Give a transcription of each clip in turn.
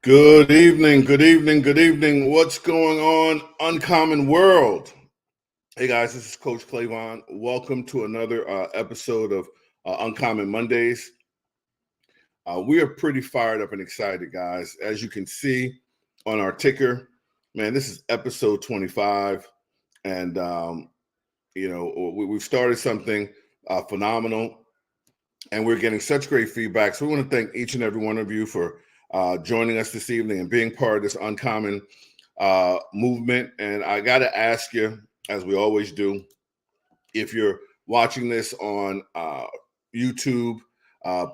Good evening, good evening, good evening. What's going on, Uncommon World? Hey guys, this is Coach Clavon. Welcome to another episode of Uncommon Mondays. We are pretty fired up and excited, guys. As you can see on our ticker, man, this is episode 25. And, we've started something phenomenal, and we're getting such great feedback. So we want to thank each and every one of you for joining us this evening and being part of this uncommon movement. And I got to ask you, as we always do, if you're watching this on YouTube,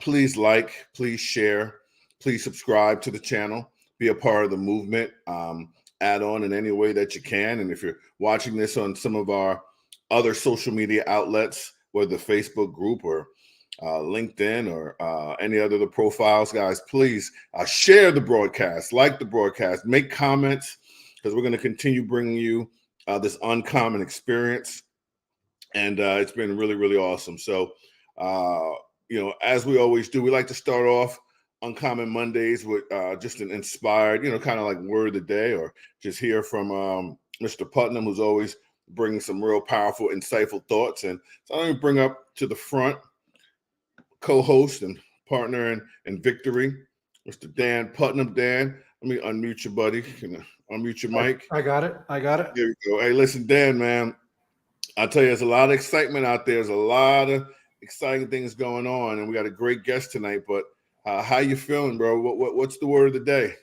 please like, please share, please subscribe to the channel, be a part of the movement, add on in any way that you can. And if you're watching this on some of our other social media outlets, whether the Facebook group or LinkedIn or any other of the profiles, guys, please share the broadcast, like the broadcast, make comments, because we're going to continue bringing you this uncommon experience. And it's been really, really awesome. So, as we always do, we like to start off Uncommon Mondays with just an inspired, kind of like word of the day, or just hear from Mr. Putnam, who's always bringing some real powerful, insightful thoughts. And so I'm going to bring up to the front co-host and partner in victory, Mr. Dan Putnam. Dan, let me unmute you, buddy. Can I unmute your mic? I got it. There we go. Hey, listen, Dan, man, I'll tell you, there's a lot of excitement out there. There's a lot of exciting things going on, and we got a great guest tonight. But how you feeling, bro? What's the word of the day?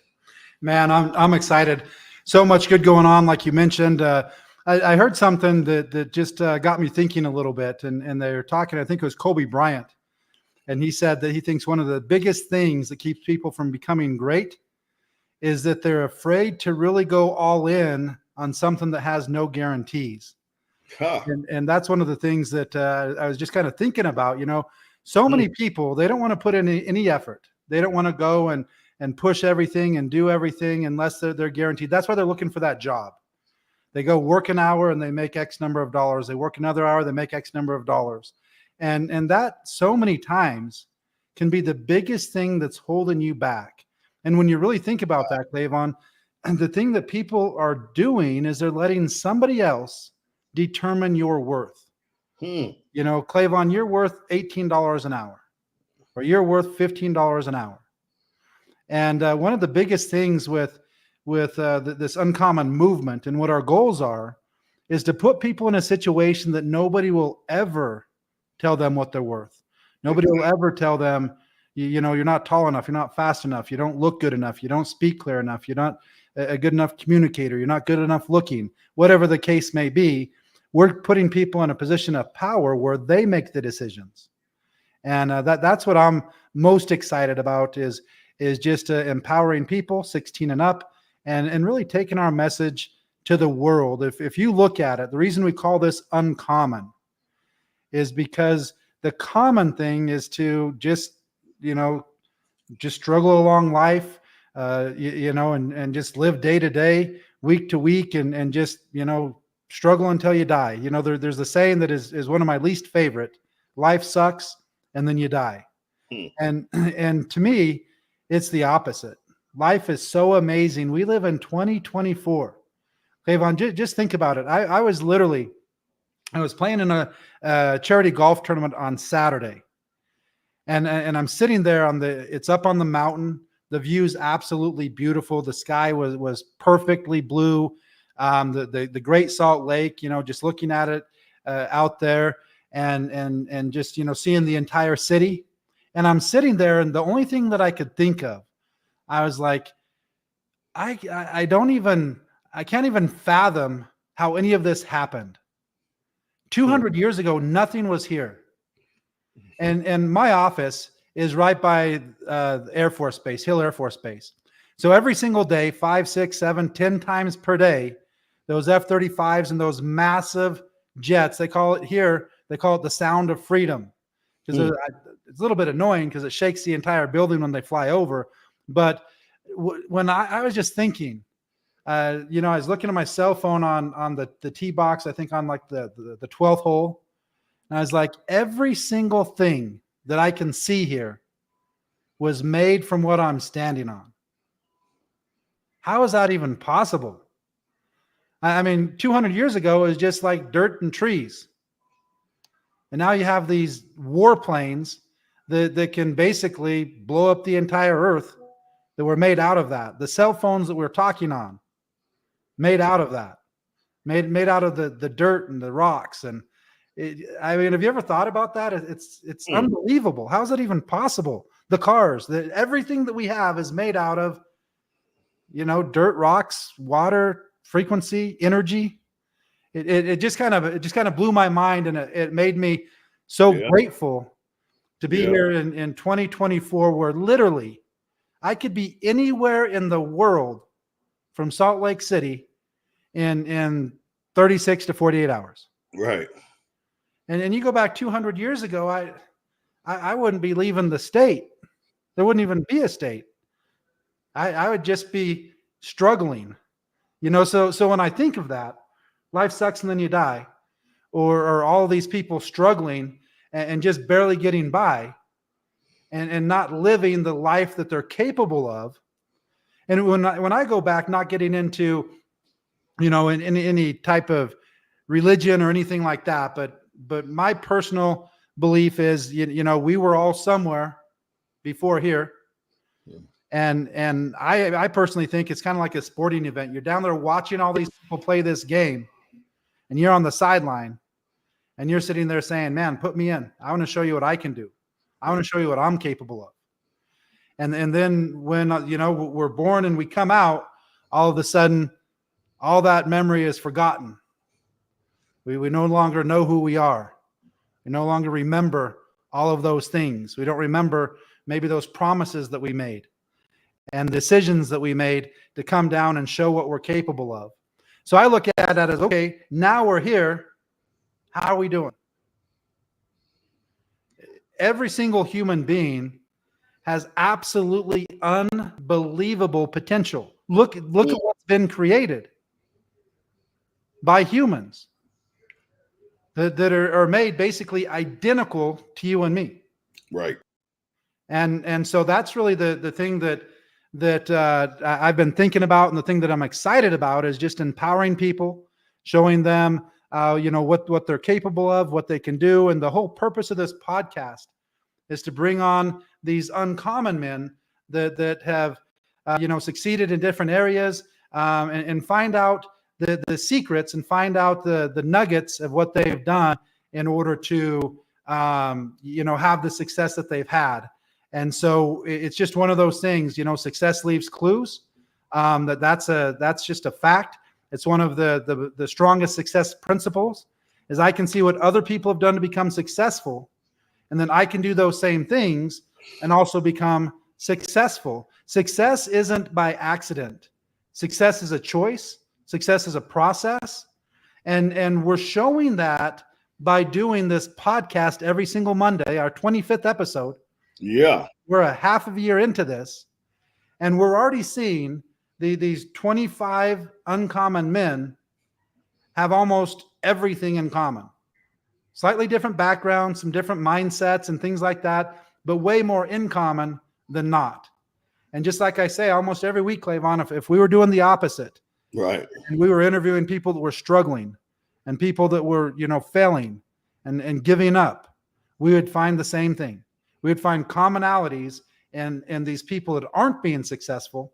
Man, I'm excited. So much good going on, like you mentioned. I heard something that just got me thinking a little bit, and they were talking, I think it was Kobe Bryant. And he said that he thinks one of the biggest things that keeps people from becoming great is that they're afraid to really go all in on something that has no guarantees. Huh. And that's one of the things that I was just kind of thinking about. So many people, they don't want to put in any effort. They don't want to go and push everything and do everything unless they're guaranteed. That's why they're looking for that job. They go work an hour and they make X number of dollars. They work another hour, they make X number of dollars. And that so many times can be the biggest thing that's holding you back. And when you really think about that, Clavon, the thing that people are doing is they're letting somebody else determine your worth. Clavon, you're worth $18 an hour, or you're worth $15 an hour. And one of the biggest things with this uncommon movement and what our goals are is to put people in a situation that nobody will ever tell them what they're worth. Nobody will ever tell them, you're not tall enough, you're not fast enough, you don't look good enough, you don't speak clear enough, you're not a good enough communicator, you're not good enough looking, whatever the case may be. We're putting people in a position of power where they make the decisions. And that's what I'm most excited about is just empowering people 16 and up and really taking our message to the world. If you look at it, the reason we call this uncommon is because the common thing is to just struggle along life, and just live day to day, week to week, and just, struggle until you die. There's a saying that is one of my least favorite: life sucks and then you die. And to me, it's the opposite. Life is so amazing. We live in 2024. Clavon, just think about it. I was playing in a charity golf tournament on Saturday, and I'm sitting there it's up on the mountain. The view's absolutely beautiful. The sky was perfectly blue. The Great Salt Lake, just looking at it out there, and just seeing the entire city. And I'm sitting there, and the only thing that I could think of, I was like, I can't even fathom how any of this happened. 200 years ago, nothing was here. And my office is right by Air Force Base, Hill Air Force Base. So every single day, 5, 6, 7, 10 times per day, those F-35s and those massive jets, they call it the sound of freedom. Because it's a little bit annoying because it shakes the entire building when they fly over. But when I was just thinking, I was looking at my cell phone on the tee box, I think on like the 12th hole. And I was like, every single thing that I can see here was made from what I'm standing on. How is that even possible? I mean, 200 years ago, it was just like dirt and trees. And now you have these warplanes that can basically blow up the entire earth, that were made out of that. The cell phones that we're talking on, made out of that, made out of the dirt and the rocks. And I mean, have you ever thought about that? It's unbelievable. How is that even possible? The cars, everything that we have is made out of, dirt, rocks, water, frequency, energy. It just kind of blew my mind, and it made me so grateful to be here in 2024, where literally I could be anywhere in the world from Salt Lake City in 36 to 48 hours. Right. And you go back 200 years ago, I wouldn't be leaving the state. There wouldn't even be a state. I would just be struggling, so when I think of that, life sucks and then you die, or all these people struggling and just barely getting by, and not living the life that they're capable of. And when I go back, not getting into, in any type of religion or anything like that, but my personal belief is, we were all somewhere before here. And I personally think it's kind of like a sporting event. You're down there watching all these people play this game, and you're on the sideline, and you're sitting there saying, man, put me in. I want to show you what I can do. I want to show you what I'm capable of. And then when, we're born and we come out, all of a sudden, all that memory is forgotten. We no longer know who we are. We no longer remember all of those things. We don't remember maybe those promises that we made and decisions that we made to come down and show what we're capable of. So I look at that as, okay, now we're here. How are we doing? Every single human being has absolutely unbelievable potential. Look at what's been created by humans that are made basically identical to you and me. Right. And so that's really the thing that I've been thinking about, and the thing that I'm excited about is just empowering people, showing them what they're capable of, what they can do. And the whole purpose of this podcast is to bring on these uncommon men that have succeeded in different areas, and find out the secrets, and find out the nuggets of what they've done in order to have the success that they've had. And so it's just one of those things, success leaves clues. That's just a fact. It's one of the strongest success principles, is I can see what other people have done to become successful, and then I can do those same things and also become successful. Success isn't by accident. Success is a choice. Success is a process. And we're showing that by doing this podcast every single Monday, our 25th episode. Yeah. We're a half of a year into this, and we're already seeing these 25 uncommon men have almost everything in common. Slightly different backgrounds, some different mindsets and things like that, but way more in common than not. And just like I say, almost every week, Clavon, if we were doing the opposite, right, and we were interviewing people that were struggling and people that were, failing and giving up, we would find the same thing. We would find commonalities in these people that aren't being successful,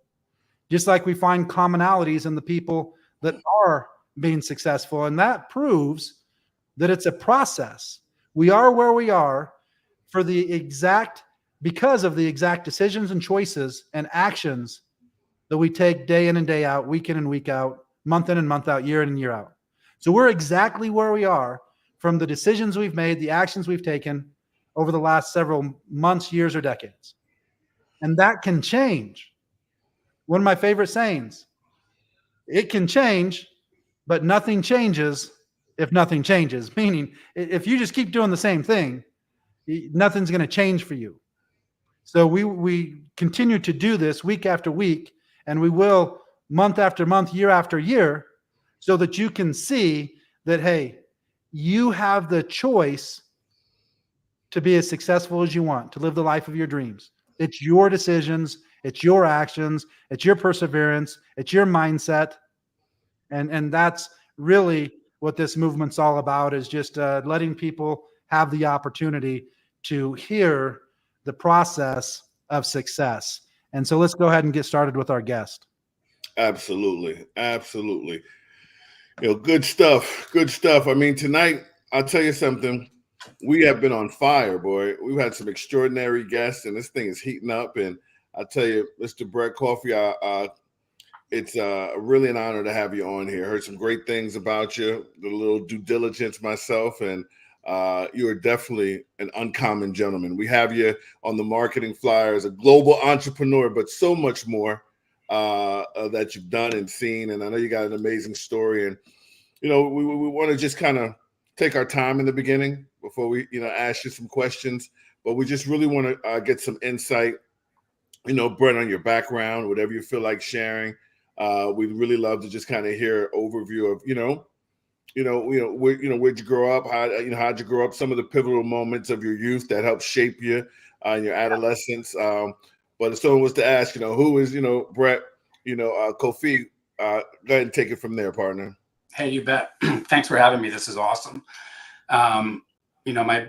just like we find commonalities in the people that are being successful. And that proves that it's a process. We are where we are because of the exact decisions and choices and actions that we take day in and day out, week in and week out, month in and month out, year in and year out. So we're exactly where we are from the decisions we've made, the actions we've taken over the last several months, years, or decades. And that can change. One of my favorite sayings, it can change, but nothing changes if nothing changes. Meaning, if you just keep doing the same thing, nothing's going to change for you. So we continue to do this week after week, and we will month after month, year after year, so that you can see that, hey, you have the choice to be as successful as you want, to live the life of your dreams. It's your decisions. It's your actions, it's your perseverance, it's your mindset. And that's really what this movement's all about, is just letting people have the opportunity to hear the process of success. And so let's go ahead and get started with our guest. Absolutely. Absolutely. Good stuff. Good stuff. I mean, tonight, I'll tell you something. We have been on fire, boy. We've had some extraordinary guests, and this thing is heating up. And I tell you, Mr. Brett Coffey, it's really an honor to have you on here. Heard some great things about you, did a little due diligence myself, and you are definitely an uncommon gentleman. We have you on the marketing flyer as a global entrepreneur, but so much more that you've done and seen. And I know you got an amazing story. And, we want to just kind of take our time in the beginning before we, ask you some questions. But we just really want to get some insight, Brett, on your background, whatever you feel like sharing. We'd really love to just kind of hear an overview of, where'd you grow up? How'd you grow up? Some of the pivotal moments of your youth that helped shape you in your adolescence. But if someone was to ask, who is, Brett, Coffey, go ahead and take it from there, partner. Hey, you bet. Thanks for having me. This is awesome. My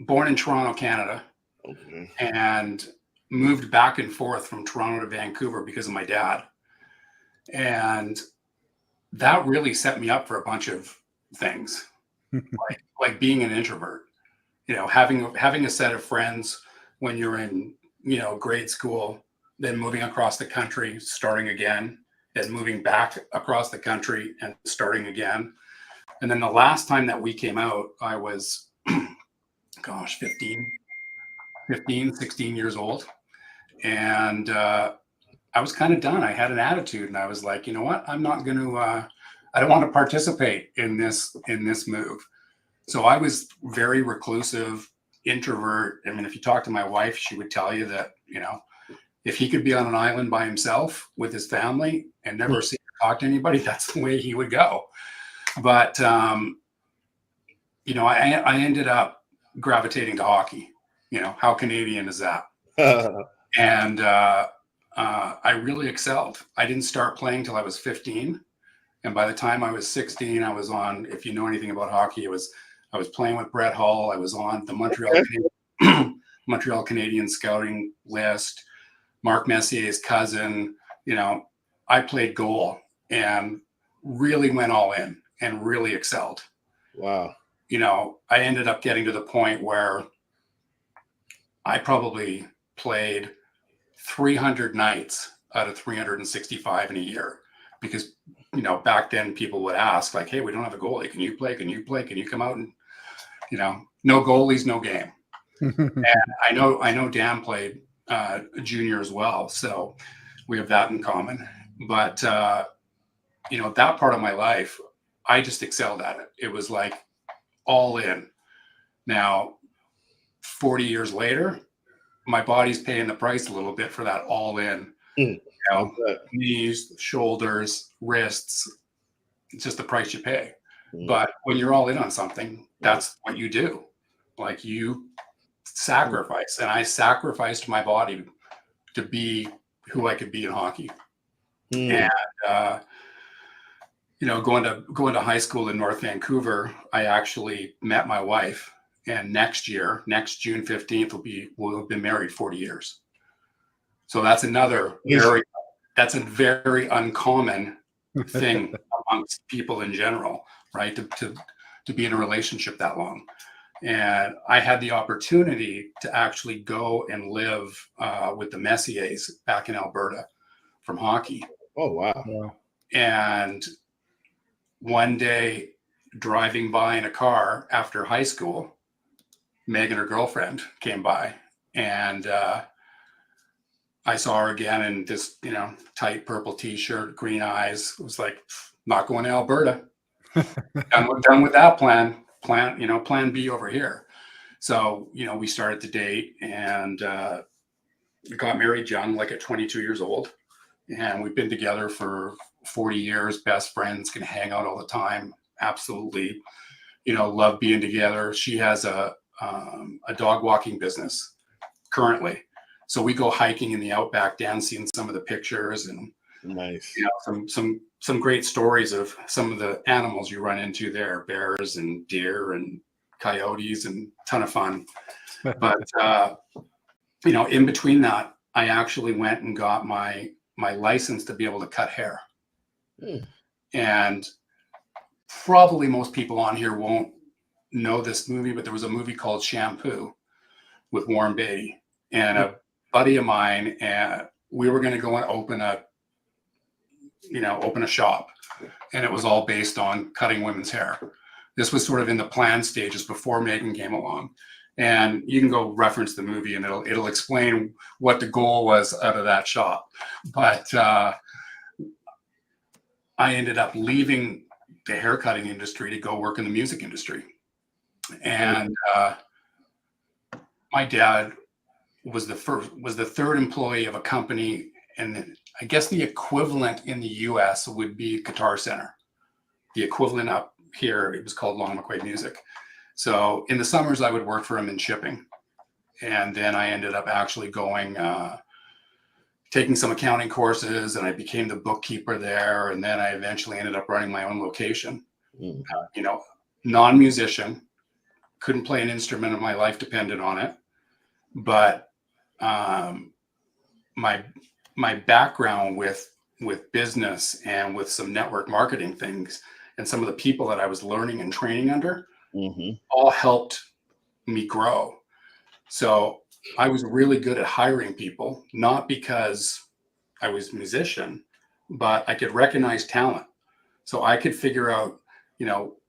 born in Toronto, Canada, okay, and moved back and forth from Toronto to Vancouver because of my dad. And that really set me up for a bunch of things, like being an introvert, having a set of friends when you're in, grade school, then moving across the country, starting again, then moving back across the country and starting again. And then the last time that we came out, I was, 16 years old. And I was kind of done. I had an attitude and I was like, you know what? I'm not going to, I don't want to participate in this move. So I was very reclusive, introvert. I mean, if you talk to my wife, she would tell you that, if he could be on an island by himself with his family and never see or talk to anybody, that's the way he would go. But, I ended up gravitating to hockey. How Canadian is that? And I really excelled. I didn't start playing till I was 15. And by the time I was 16, I was on, if you know anything about hockey, I was playing with Brett Hull. I was on the Montreal Canadian scouting list. Mark Messier's cousin, I played goal and really went all in and really excelled. Wow. I ended up getting to the point where I probably played 300 nights out of 365 in a year because, back then people would ask like, hey, we don't have a goalie. Can you play? Can you play? Can you come out? And, no goalies, no game. And I know Dan played junior as well. So we have that in common. But, that part of my life, I just excelled at it. It was like all in. Now, 40 years later, my body's paying the price a little bit for that all in. Knees, shoulders, wrists. It's just the price you pay. But when you're all in on something, that's what you do. Like you sacrifice. And I sacrificed my body to be who I could be in hockey. And going to high school in North Vancouver, I actually met my wife. And next June 15th, we'll have been married 40 years. So that's a very uncommon thing amongst people in general, right? To be in a relationship that long. And I had the opportunity to actually go and live with the Messiers back in Alberta from hockey. Oh, wow. And one day driving by in a car after high school, Megan, her girlfriend, came by and I saw her again in this, tight purple t-shirt, green eyes. It was like, not going to Alberta. done with that plan B over here. So, we started to date and got married young, like at 22 years old. And we've been together for 40 years, best friends, can hang out all the time. Absolutely, love being together. She has a dog walking business currently. So we go hiking in the outback. Dan's seen some of the pictures, and Nice. some great stories of some of the animals you run into there, bears and deer and coyotes, and ton of fun. But in between that, I actually went and got my license to be able to cut hair. Hmm. And probably most people on here won't know this movie, but there was a movie called Shampoo with Warren Beatty and a buddy of mine, and we were going to go and open a shop, and it was all based on cutting women's hair. This was sort of in the plan stages before Megan came along. And you can go reference the movie, and it'll explain what the goal was out of that shop. But I ended up leaving the haircutting industry to go work in the music industry. And my dad was the third employee of a company, and I guess the equivalent in the US would be Guitar Center. The equivalent up here, it was called Long McQuaid Music. So in the summers, I would work for him in shipping. And then I ended up actually going, taking some accounting courses, and I became the bookkeeper there. And then I eventually ended up running my own location. Mm. Non-musician, couldn't play an instrument, and my life depended on it. But my background with business and with some network marketing things and some of the people that I was learning and training under all helped me grow. So I was really good at hiring people, not because I was a musician, but I could recognize talent. So I could figure out,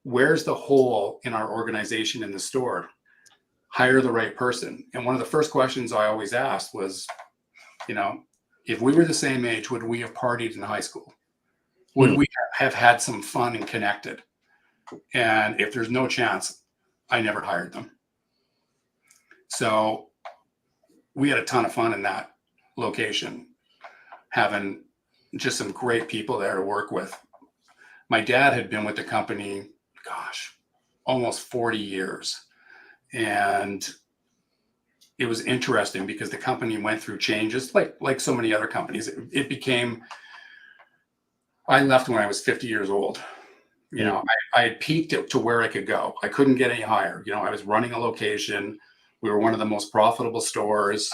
where's the hole in our organization in the store, hire the right person. And one of the first questions I always asked was, if we were the same age, would we have partied in high school? Would we have had some fun and connected? And if there's no chance, I never hired them. So we had a ton of fun in that location, having just some great people there to work with. My dad had been with the company, almost 40 years. And it was interesting because the company went through changes like so many other companies. It became, I left when I was 50 years old. I had peaked it to where I could go. I couldn't get any higher. I was running a location. We were one of the most profitable stores,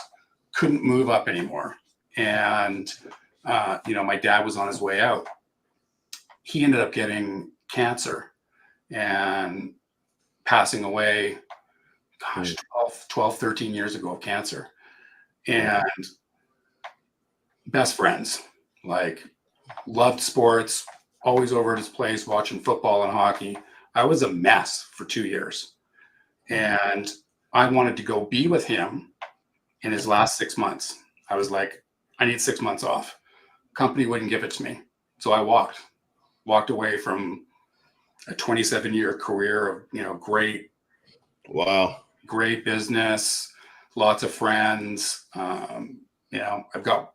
couldn't move up anymore. And, my dad was on his way out. He ended up getting cancer and passing away, 12, 13 years ago of cancer. And best friends, loved sports, always over at his place watching football and hockey. I was a mess for 2 years. And I wanted to go be with him in his last 6 months. I was like, I need 6 months off. Company wouldn't give it to me. So I walked away from a 27-year career of, great business, lots of friends. I've got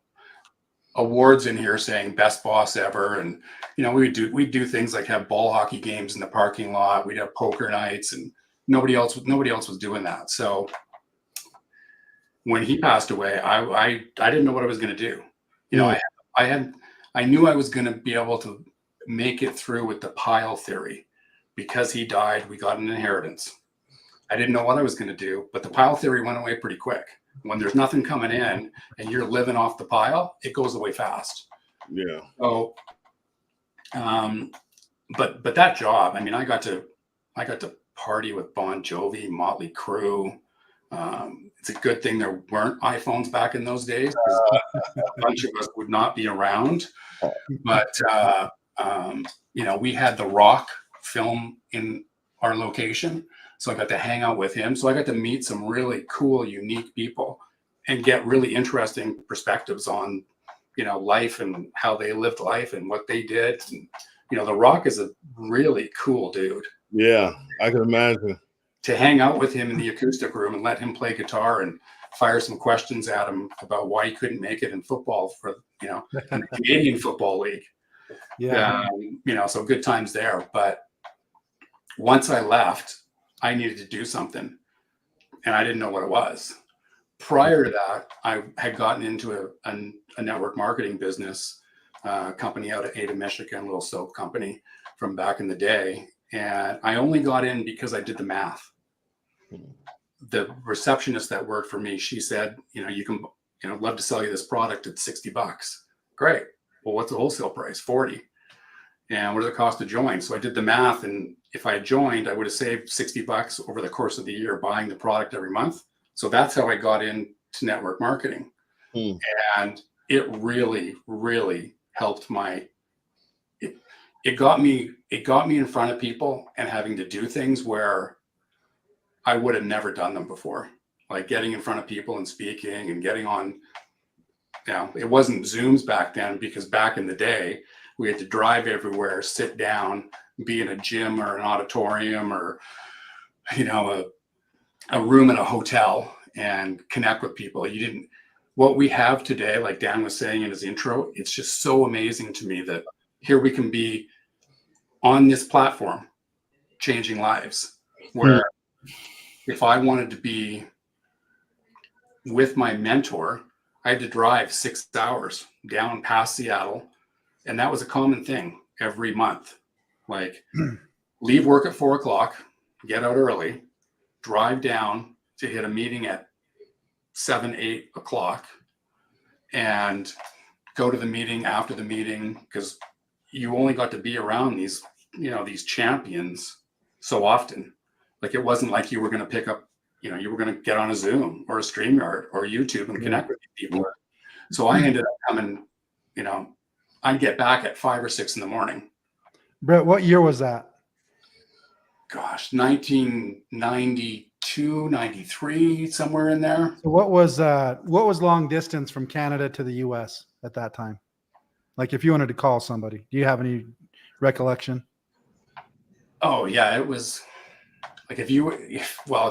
awards in here saying best boss ever. And, we'd do things like have ball hockey games in the parking lot. We'd have poker nights, and nobody else was doing that. So when he passed away, I didn't know what I was going to do. I knew I was going to be able to make it through with the pile theory. Because he died, we got an inheritance. I didn't know what I was going to do, but the pile theory went away pretty quick. When there's nothing coming in and you're living off the pile, it goes away fast. Yeah. So, but that job, I got to party with Bon Jovi, Motley Crue. It's a good thing there weren't iPhones back in those days, because a bunch of us would not be around. But we had The Rock film in our location. So I got to hang out with him. So I got to meet some really cool, unique people and get really interesting perspectives on, life and how they lived life and what they did. And, The Rock is a really cool dude. Yeah, I can imagine. To hang out with him in the acoustic room and let him play guitar and fire some questions at him about why he couldn't make it in football for, in the Canadian Football League. Yeah. So good times there. But once I left, I needed to do something, and I didn't know what it was. prior to that, I had gotten into a network marketing business company out of Ada, Michigan, a little soap company from back in the day. And I only got in because I did the math. The receptionist that worked for me, she said, you can, love to sell you this product at $60. Great. Well, what's the wholesale price? 40. And what does it cost to join? So I did the math. And if I joined, I would have saved $60 over the course of the year buying the product every month. So that's how I got into network marketing. And it really, really helped it got me in front of people and having to do things where I would have never done them before, like getting in front of people and speaking and getting on. It wasn't Zooms back then, because back in the day we had to drive everywhere, sit down, be in a gym or an auditorium or a room in a hotel and connect with people. What we have today, like Dan was saying in his intro, it's just so amazing to me that here we can be on this platform changing lives, where if I wanted to be with my mentor, I had to drive 6 hours down past Seattle. And that was a common thing every month. Like leave work at 4 o'clock, get out early, drive down to hit a meeting at 7, 8 o'clock, and go to the meeting after the meeting, because you only got to be around these champions so often. Like it wasn't like you were going to pick up, you were going to get on a Zoom or a StreamYard or YouTube and connect with people. So I ended up coming, I'd get back at 5 or 6 in the morning. Brett, what year was that? Gosh, 1992, 93, somewhere in there. So what was long distance from Canada to the US at that time? Like if you wanted to call somebody, do you have any recollection? Oh yeah, it was like if you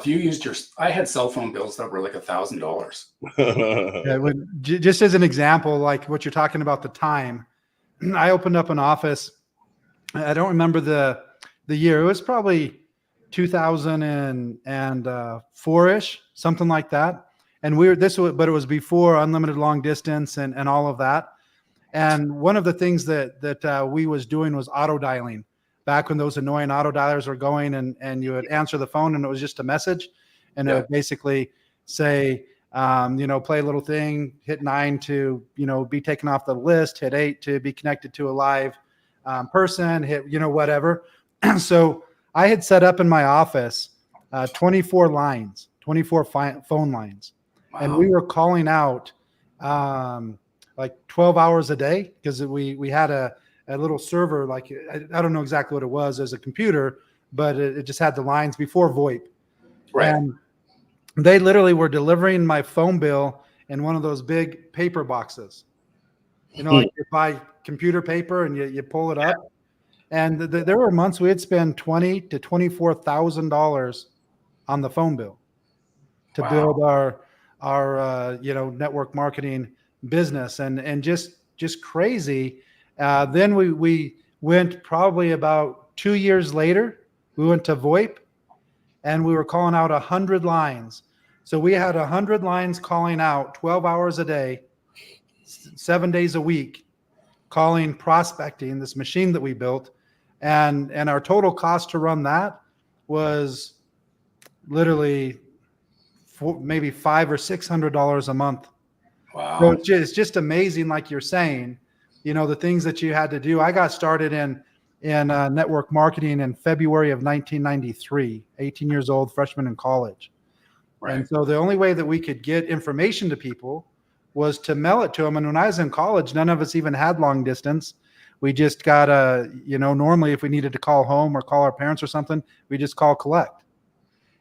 used I had cell phone bills that were like $1,000. Yeah, just as an example, like what you're talking about, the time, I opened up an office. I don't remember the year. It was probably 2004-ish, something like that. And but it was before unlimited long distance and all of that. And one of the things that we was doing was auto dialing. Back when those annoying auto dialers were going, and you would answer the phone and it was just a message, and it would basically say, play a little thing, hit 9 to, be taken off the list, hit 8 to be connected to a live person, hit, whatever. So I had set up in my office 24 phone lines. Wow. And we were calling out like 12 hours a day, because we had a little server, like I don't know exactly what it was as a computer, but it just had the lines before VoIP. Right. And they literally were delivering my phone bill in one of those big paper boxes. Like you buy computer paper and you pull it up. And there were months we had spent $20,000 to $24,000 on the phone bill to build our network marketing business, and just crazy. Then we went probably about 2 years later, we went to VoIP, and we were calling out 100 lines. So we had 100 lines calling out 12 hours a day, 7 days a week, calling, prospecting, this machine that we built. And our total cost to run that was literally maybe $500 or $600 a month. Wow. So it's just amazing, like you're saying, the things that you had to do. I got started in network marketing in February of 1993, 18 years old, freshman in college. Right. And so the only way that we could get information to people was to mail it to them. And when I was in college, none of us even had long distance. We just got normally if we needed to call home or call our parents or something, we just call collect.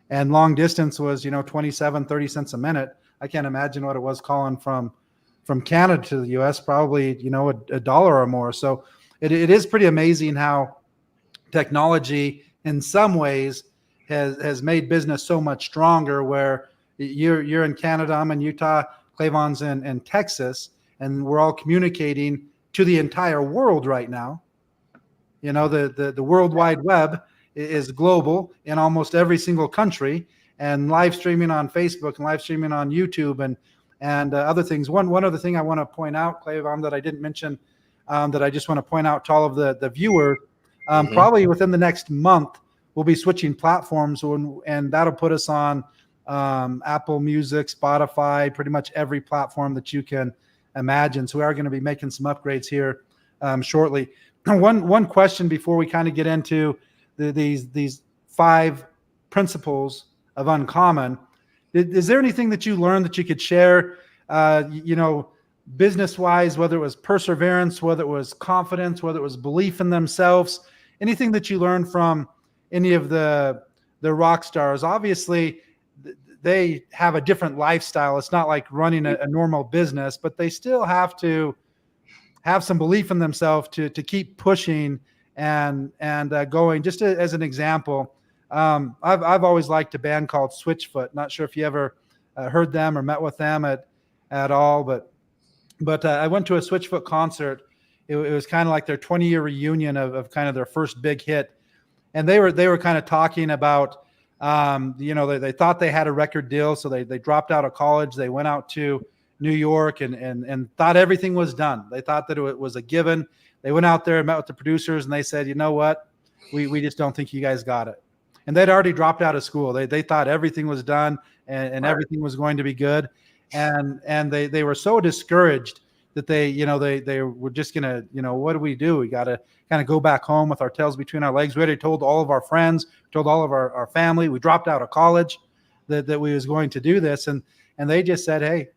And long distance was, 27, 30 cents a minute. I can't imagine what it was calling from Canada to the US, probably, $1 or more. So it is pretty amazing how technology in some ways has made business so much stronger, where you're in Canada, I'm in Utah, Clayvon's in Texas, and we're all communicating to the entire world right now. The World Wide Web is global in almost every single country. and live streaming on Facebook and live streaming on YouTube and other things. One other thing I want to point out, Clayvon, that I didn't mention, that I just want to point out to all of the viewers, probably within the next month, we'll be switching platforms, and that'll put us on Apple Music, Spotify, pretty much every platform that you can imagine. So we are going to be making some upgrades here shortly. One question before we kind of get into these 5 principles of Uncommon. Is there anything that you learned that you could share, business-wise, whether it was perseverance, whether it was confidence, whether it was belief in themselves, anything that you learned from any of the rock stars? Obviously, they have a different lifestyle. It's not like running a normal business, but they still have to have some belief in themselves to keep pushing and going. Just as an example, I've always liked a band called Switchfoot. Not sure if you ever heard them or met with them at all, but I went to a Switchfoot concert. It was kind of like their 20-year reunion of kind of their first big hit, and they were kind of talking about they thought they had a record deal, so they dropped out of college. They went out to New York and thought everything was done. They thought that it was a given. They went out there and met with the producers, and they said, you know what, we just don't think you guys got it. And they'd already dropped out of school. They thought everything was done and Right. everything was going to be good. And they were so discouraged that they were just gonna, what do? We got to kind of go back home with our tails between our legs. We already told all of our friends, told all of our family. We dropped out of college that we was going to do this, and they just said, hey,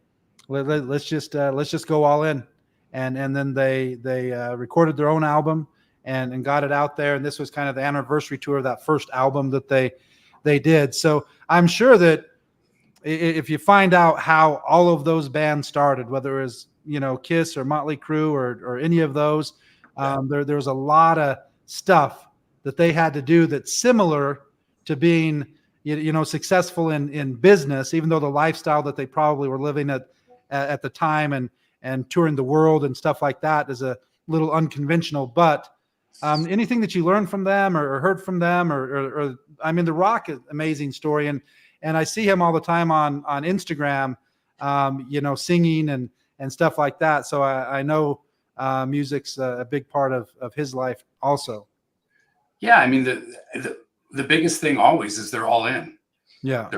let's just go all in. And then they recorded their own album and got it out there. And this was kind of the anniversary tour of that first album that they did. So I'm sure that if you find out how all of those bands started, whether it was, Kiss or Motley Crue or any of those, there was a lot of stuff that they had to do that's similar to being, successful in business, even though the lifestyle that they probably were living at the time and touring the world and stuff like that is a little unconventional. But anything that you learned from them or heard from them, or The Rock is an amazing story, and I see him all the time on Instagram, singing and stuff like that. So I know music's a big part of his life also. Yeah, the biggest thing always is they're all in. Yeah.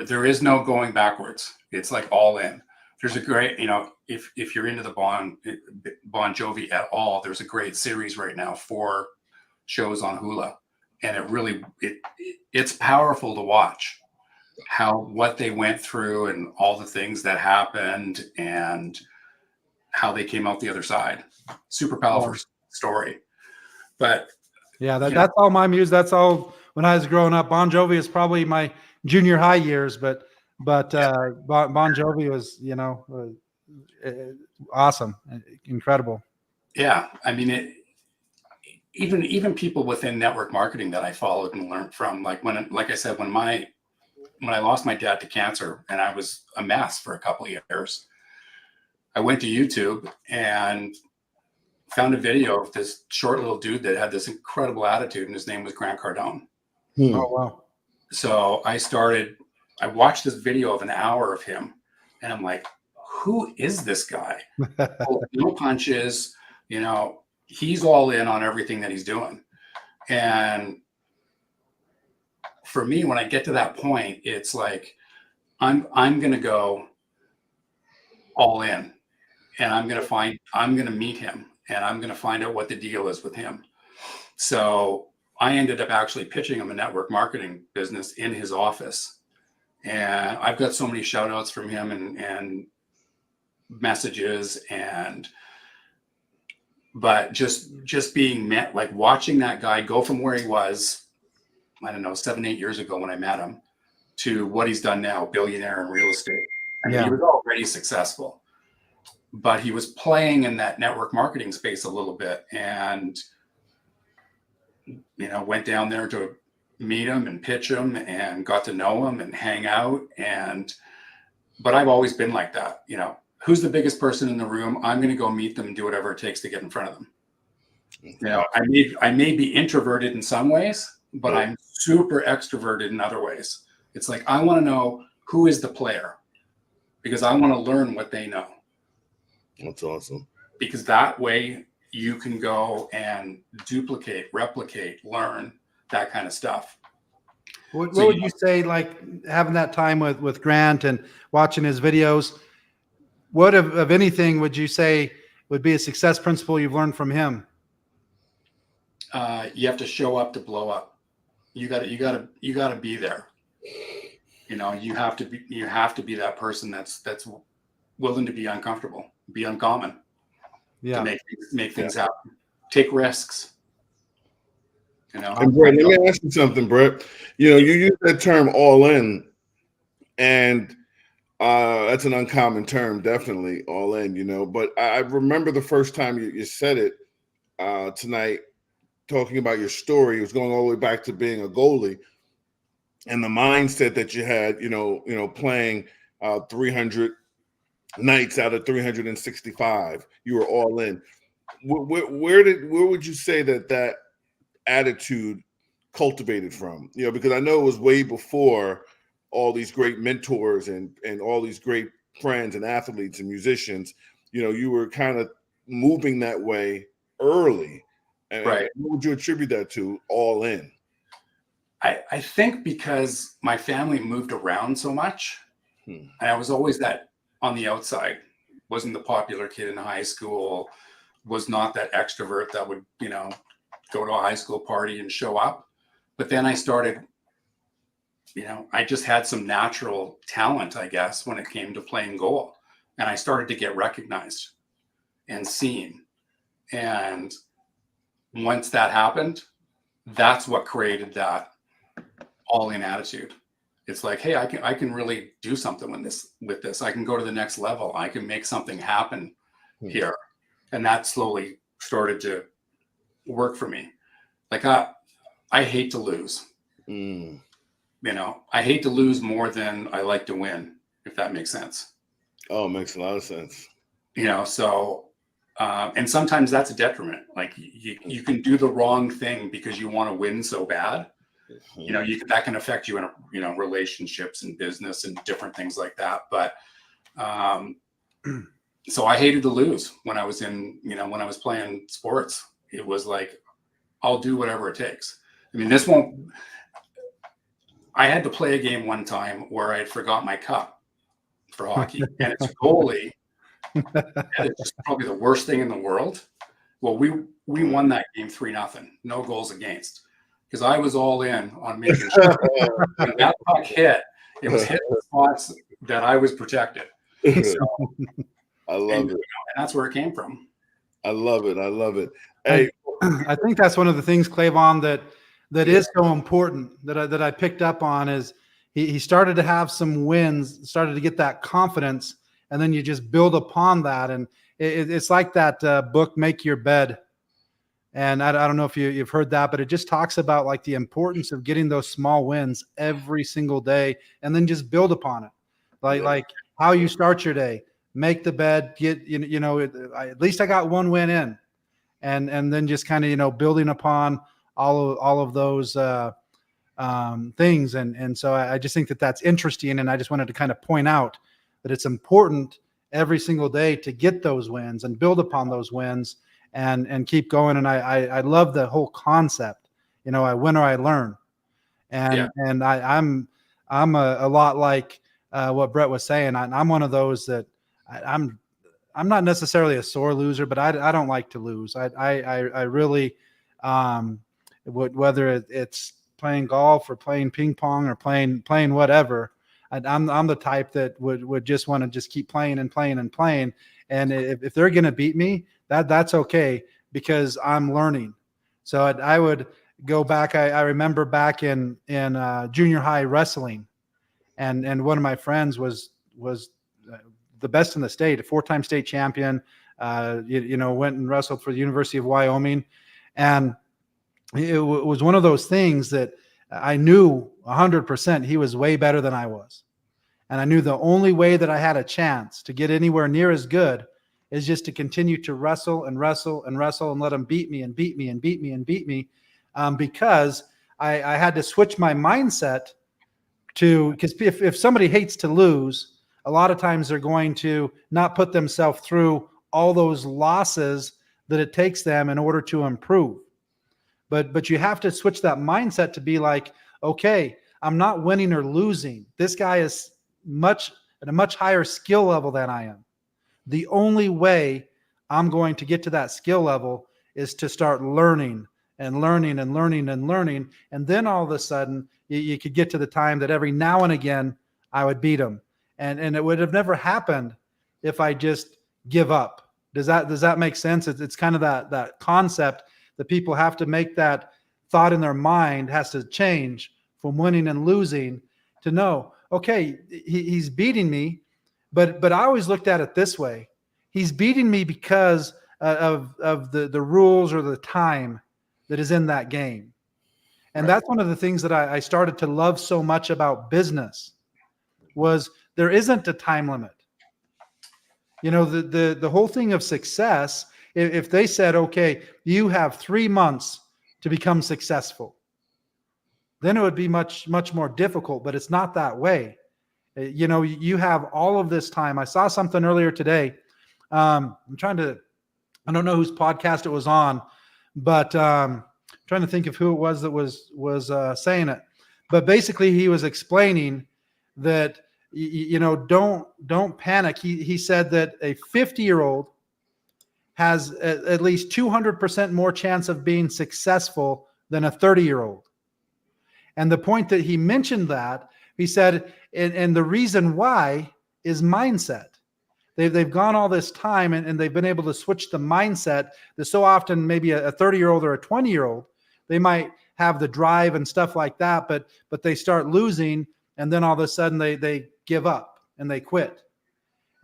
There is no going backwards. It's like all in. There's a great, if you're into the Bon Jovi at all, there's a great series right now, 4 shows on Hulu, and it's powerful to watch what they went through and all the things that happened and how they came out the other side. Super powerful story. But yeah, that's all my music. That's all when I was growing up. Bon Jovi is probably my junior high years, but Bon Jovi was, awesome, incredible. Yeah, even people within network marketing that I followed and learned from, like I said, when I lost my dad to cancer and I was a mess for a couple of years, I went to YouTube and found a video of this short little dude that had this incredible attitude, and his name was Grant Cardone. Oh, wow. So I watched this video of an hour of him, and I'm like, who is this guy? No punches, he's all in on everything that he's doing. And for me, when I get to that point, it's like, I'm going to go all in, and I'm going to meet him, and I'm going to find out what the deal is with him. So I ended up actually pitching him a network marketing business in his office. And I've got so many shout outs from him and messages, but just being met, like watching that guy go from where he was, I don't know, 7-8 years ago when I met him, to what he's done now, billionaire in real estate. He was already successful, but he was playing in that network marketing space a little bit, and went down there to meet him and pitch him and got to know him and hang out. But I've always been like that. Who's the biggest person in the room? I'm going to go meet them and do whatever it takes to get in front of them. I may be introverted in some ways, but I'm super extroverted in other ways. It's like, I want to know who is the player because I want to learn what they know. That's awesome. Because that way you can go and duplicate, replicate, learn that kind of stuff. What So would you say, like having that time with Grant and watching his videos? What of anything would you say would be a success principle you've learned from him? You have to show up to blow up. You got to be there. You know, you have to be that person that's willing to be uncomfortable, be uncommon, Yeah. to make things happen, take risks. You know, And Brett, let me ask you something, Brett. You know, you use that term "all in," and that's an uncommon term, definitely all in. You know, but I remember the first time you said it tonight, talking about your story. It was going all the way back to being a goalie and the mindset that you had. You know, playing 300 nights out of 365, you were all in. Where would you say that attitude cultivated from? You know, because I know it was way before all these great mentors and all these great friends and athletes and musicians. You know, you were kind of moving that way early. And right. what would you attribute that to? All in. I think because my family moved around so much, and I was always that on the outside, wasn't the popular kid in high school, was not that extrovert that would, you know, go to a high school party and show up. But then I started, you know, I just had some natural talent, I guess, when it came to playing goal. And I started to get recognized and seen. And once that happened, that's what created that all-in attitude. It's like, hey, I can really do something with this. I can go to the next level. I can make something happen here. And that slowly started to work for me. Like I hate to lose. You know, I hate to lose more than I like to win, if that makes sense. Oh, it makes a lot of sense. You know, so and sometimes that's a detriment. Like you can do the wrong thing because you want to win so bad. You know, that can affect you in, you know, relationships and business and different things like that. But so I hated to lose when I was when I was playing sports. It was like, I'll do whatever it takes. I mean, I had to play a game one time where I forgot my cup for hockey, and it's a goalie. It's just probably the worst thing in the world. Well, we won that game 3-0, no goals against, because I was all in on making sure when that puck hit, it was hitting the spots that I was protected. So, I love it. And that's where it came from. I love it. I love it. Hey, I think that's one of the things, Clayvon, that is so important that I picked up on is he started to have some wins, started to get that confidence, and then you just build upon that. And it's like that book, Make Your Bed. And I don't know if you've heard that, but it just talks about like the importance of getting those small wins every single day and then just build upon it. Like how you start your day, make the bed, get, at least I got one win in, and then just kind of, building upon all of those things. And so I just think that that's interesting. And I just wanted to kind of point out that it's important every single day to get those wins and build upon those wins and keep going. And I love the whole concept, I win or I learn. And I'm a lot like what Brett was saying. I'm one of those that I'm not necessarily a sore loser, but I don't like to lose. I really, whether it's playing golf or playing ping pong or playing whatever, I'm the type that would just want to just keep playing and playing and playing. And if they're going to beat me, that's okay, because I'm learning. So I would go back. I remember back in junior high wrestling, and one of my friends was the best in the state, a 4-time state champion. Went and wrestled for the University of Wyoming, and it was one of those things that I knew 100% he was way better than I was. And I knew the only way that I had a chance to get anywhere near as good is just to continue to wrestle and wrestle and wrestle and let him beat me and beat me and beat me and beat me, because I had to switch my mindset because if somebody hates to lose, a lot of times they're going to not put themselves through all those losses that it takes them in order to improve. But you have to switch that mindset to be like, okay, I'm not winning or losing. This guy is at a much higher skill level than I am. The only way I'm going to get to that skill level is to start learning and learning and learning and learning. And then all of a sudden you could get to the time that every now and again I would beat him. And it would have never happened if I just give up. Does that make sense? It's kind of that concept that people have to make, that thought in their mind has to change from winning and losing to know, okay, he's beating me, but I always looked at it this way. He's beating me because of the rules or the time that is in that game. And Right. that's one of the things that I started to love so much about business was there isn't a time limit. You know, the whole thing of success, if they said, okay, you have 3 months to become successful, then it would be much, much more difficult, but it's not that way. You know, you have all of this time. I saw something earlier today. I don't know whose podcast it was on, but trying to think of who it was that was saying it. But basically he was explaining that, you know, don't panic. He said that a 50-year-old has at least 200% more chance of being successful than a 30-year-old. And the point that he mentioned that, he said, and the reason why is mindset. They've gone all this time and they've been able to switch the mindset that so often maybe a 30-year-old or a 20-year-old, they might have the drive and stuff like that, but they start losing and then all of a sudden they give up and they quit.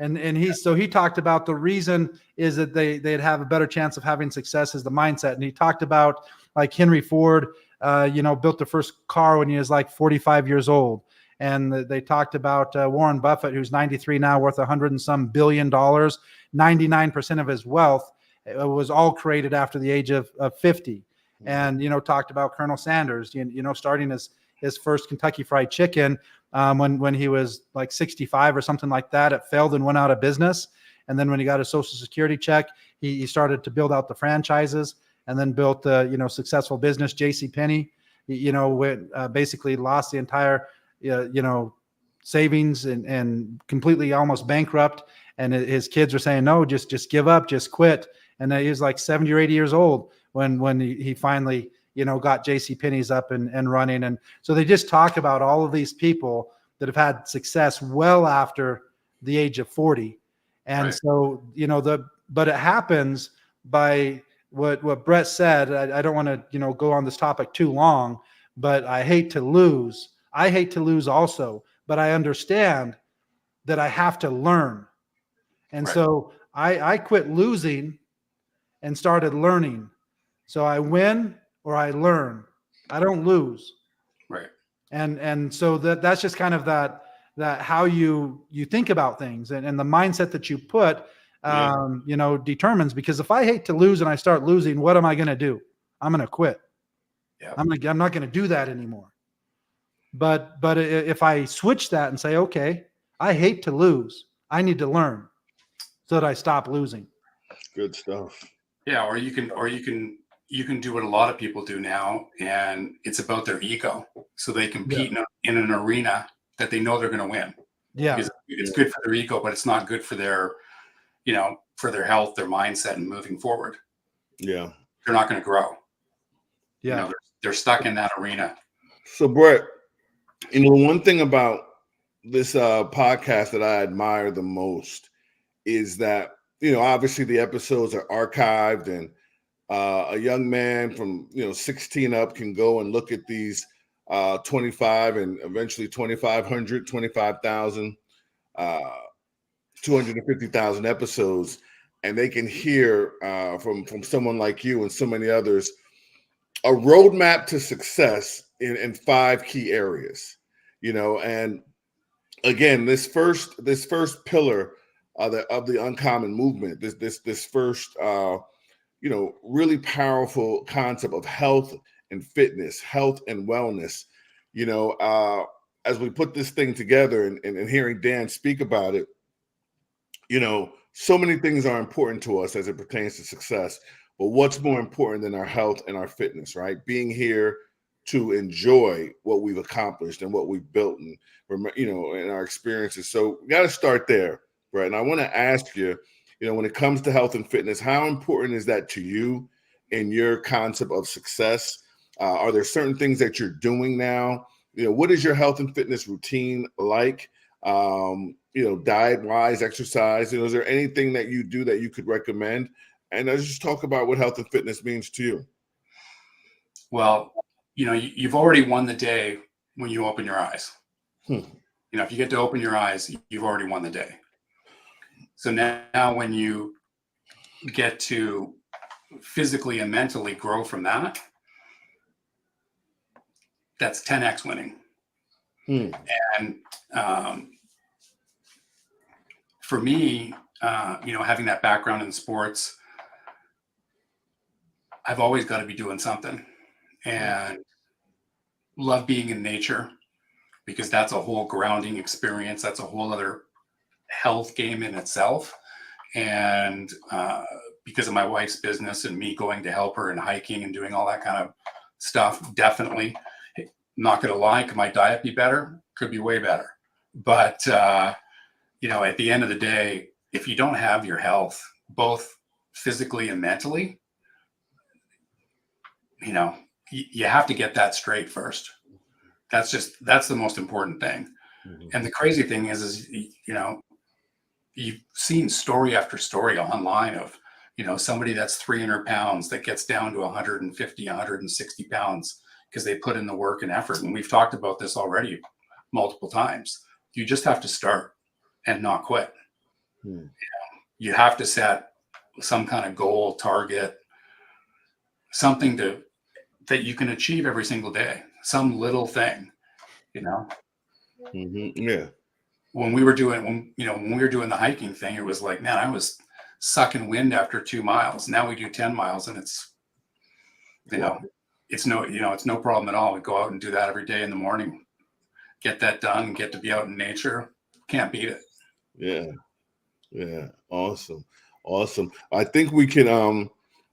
And he talked about the reason is that they'd have a better chance of having success is the mindset. And he talked about like Henry Ford, built the first car when he was like 45 years old. And they talked about Warren Buffett, who's 93 now, worth $100 and some billion. 99% of his wealth was all created after the age of 50. And, talked about Colonel Sanders, starting his first Kentucky Fried Chicken when he was like 65 or something like that. It failed and went out of business. And then when he got a Social Security check, he started to build out the franchises and then built a successful business. JCPenney, basically lost the entire savings and completely almost bankrupt. And his kids were saying, no, just give up, just quit. And he was like 70 or 80 years old when he finally, got JCPenney's up and running. And so they just talk about all of these people that have had success well after the age of 40. And Right. so, but it happens by what Brett said. I don't want to, go on this topic too long, but I hate to lose. I hate to lose also, but I understand that I have to learn. And Right. so I quit losing and started learning. So I win or I learn. I don't lose. Right. And so that's just kind of that how you think about things and the mindset that you put, determines, because if I hate to lose and I start losing, what am I going to do? I'm going to quit. Yeah. I'm not going to do that anymore. But if I switch that and say, okay, I hate to lose, I need to learn so that I stop losing. Good stuff. Yeah. Or you can do what a lot of people do now, and it's about their ego. So they compete in an arena that they know they're going to win. Yeah. Because it's good for their ego, but it's not good for their, for their health, their mindset, and moving forward. Yeah. They're not going to grow. Yeah. They're stuck in that arena. So Brett, one thing about this podcast that I admire the most is that, obviously the episodes are archived and a young man from, 16 up can go and look at these 25 and eventually 2,500, 25,000, 250,000 episodes. And they can hear from someone like you and so many others a roadmap to success in 5 key areas, and again, this first pillar of the uncommon movement, this first, really powerful concept of health and fitness, health and wellness, as we put this thing together and hearing Dan speak about it, so many things are important to us as it pertains to success. But what's more important than our health and our fitness, right? Being here to enjoy what we've accomplished and what we've built and, in our experiences. So we got to start there, right? And I want to ask you, when it comes to health and fitness, how important is that to you in your concept of success? Are there certain things that you're doing now? What is your health and fitness routine like? Diet wise, exercise, is there anything that you do that you could recommend? And let's just talk about what health and fitness means to you. Well, you've already won the day when you open your eyes. If you get to open your eyes, you've already won the day. So now when you get to physically and mentally grow from that, that's 10x winning. And for me, having that background in sports, I've always got to be doing something, and love being in nature, because that's a whole grounding experience. That's a whole other health game in itself. And because of my wife's business and me going to help her and hiking and doing all that kind of stuff, definitely. Not going to lie, could my diet be better? Could be way better. But, at the end of the day, if you don't have your health, both physically and mentally, you have to get that straight first. That's the most important thing. And the crazy thing is, you've seen story after story online of, somebody that's 300 pounds that gets down to 150, 160 pounds because they put in the work and effort. And we've talked about this already multiple times. You just have to start and not quit. You have to set some kind of goal, target, something that you can achieve every single day, some little thing, Yeah. When we were doing the hiking thing, it was like, man, I was sucking wind after 2 miles. Now we do 10 miles and it's, it's no problem at all. We go out and do that every day in the morning, get that done, and get to be out in nature. Can't beat it. Yeah. Awesome. I think we can,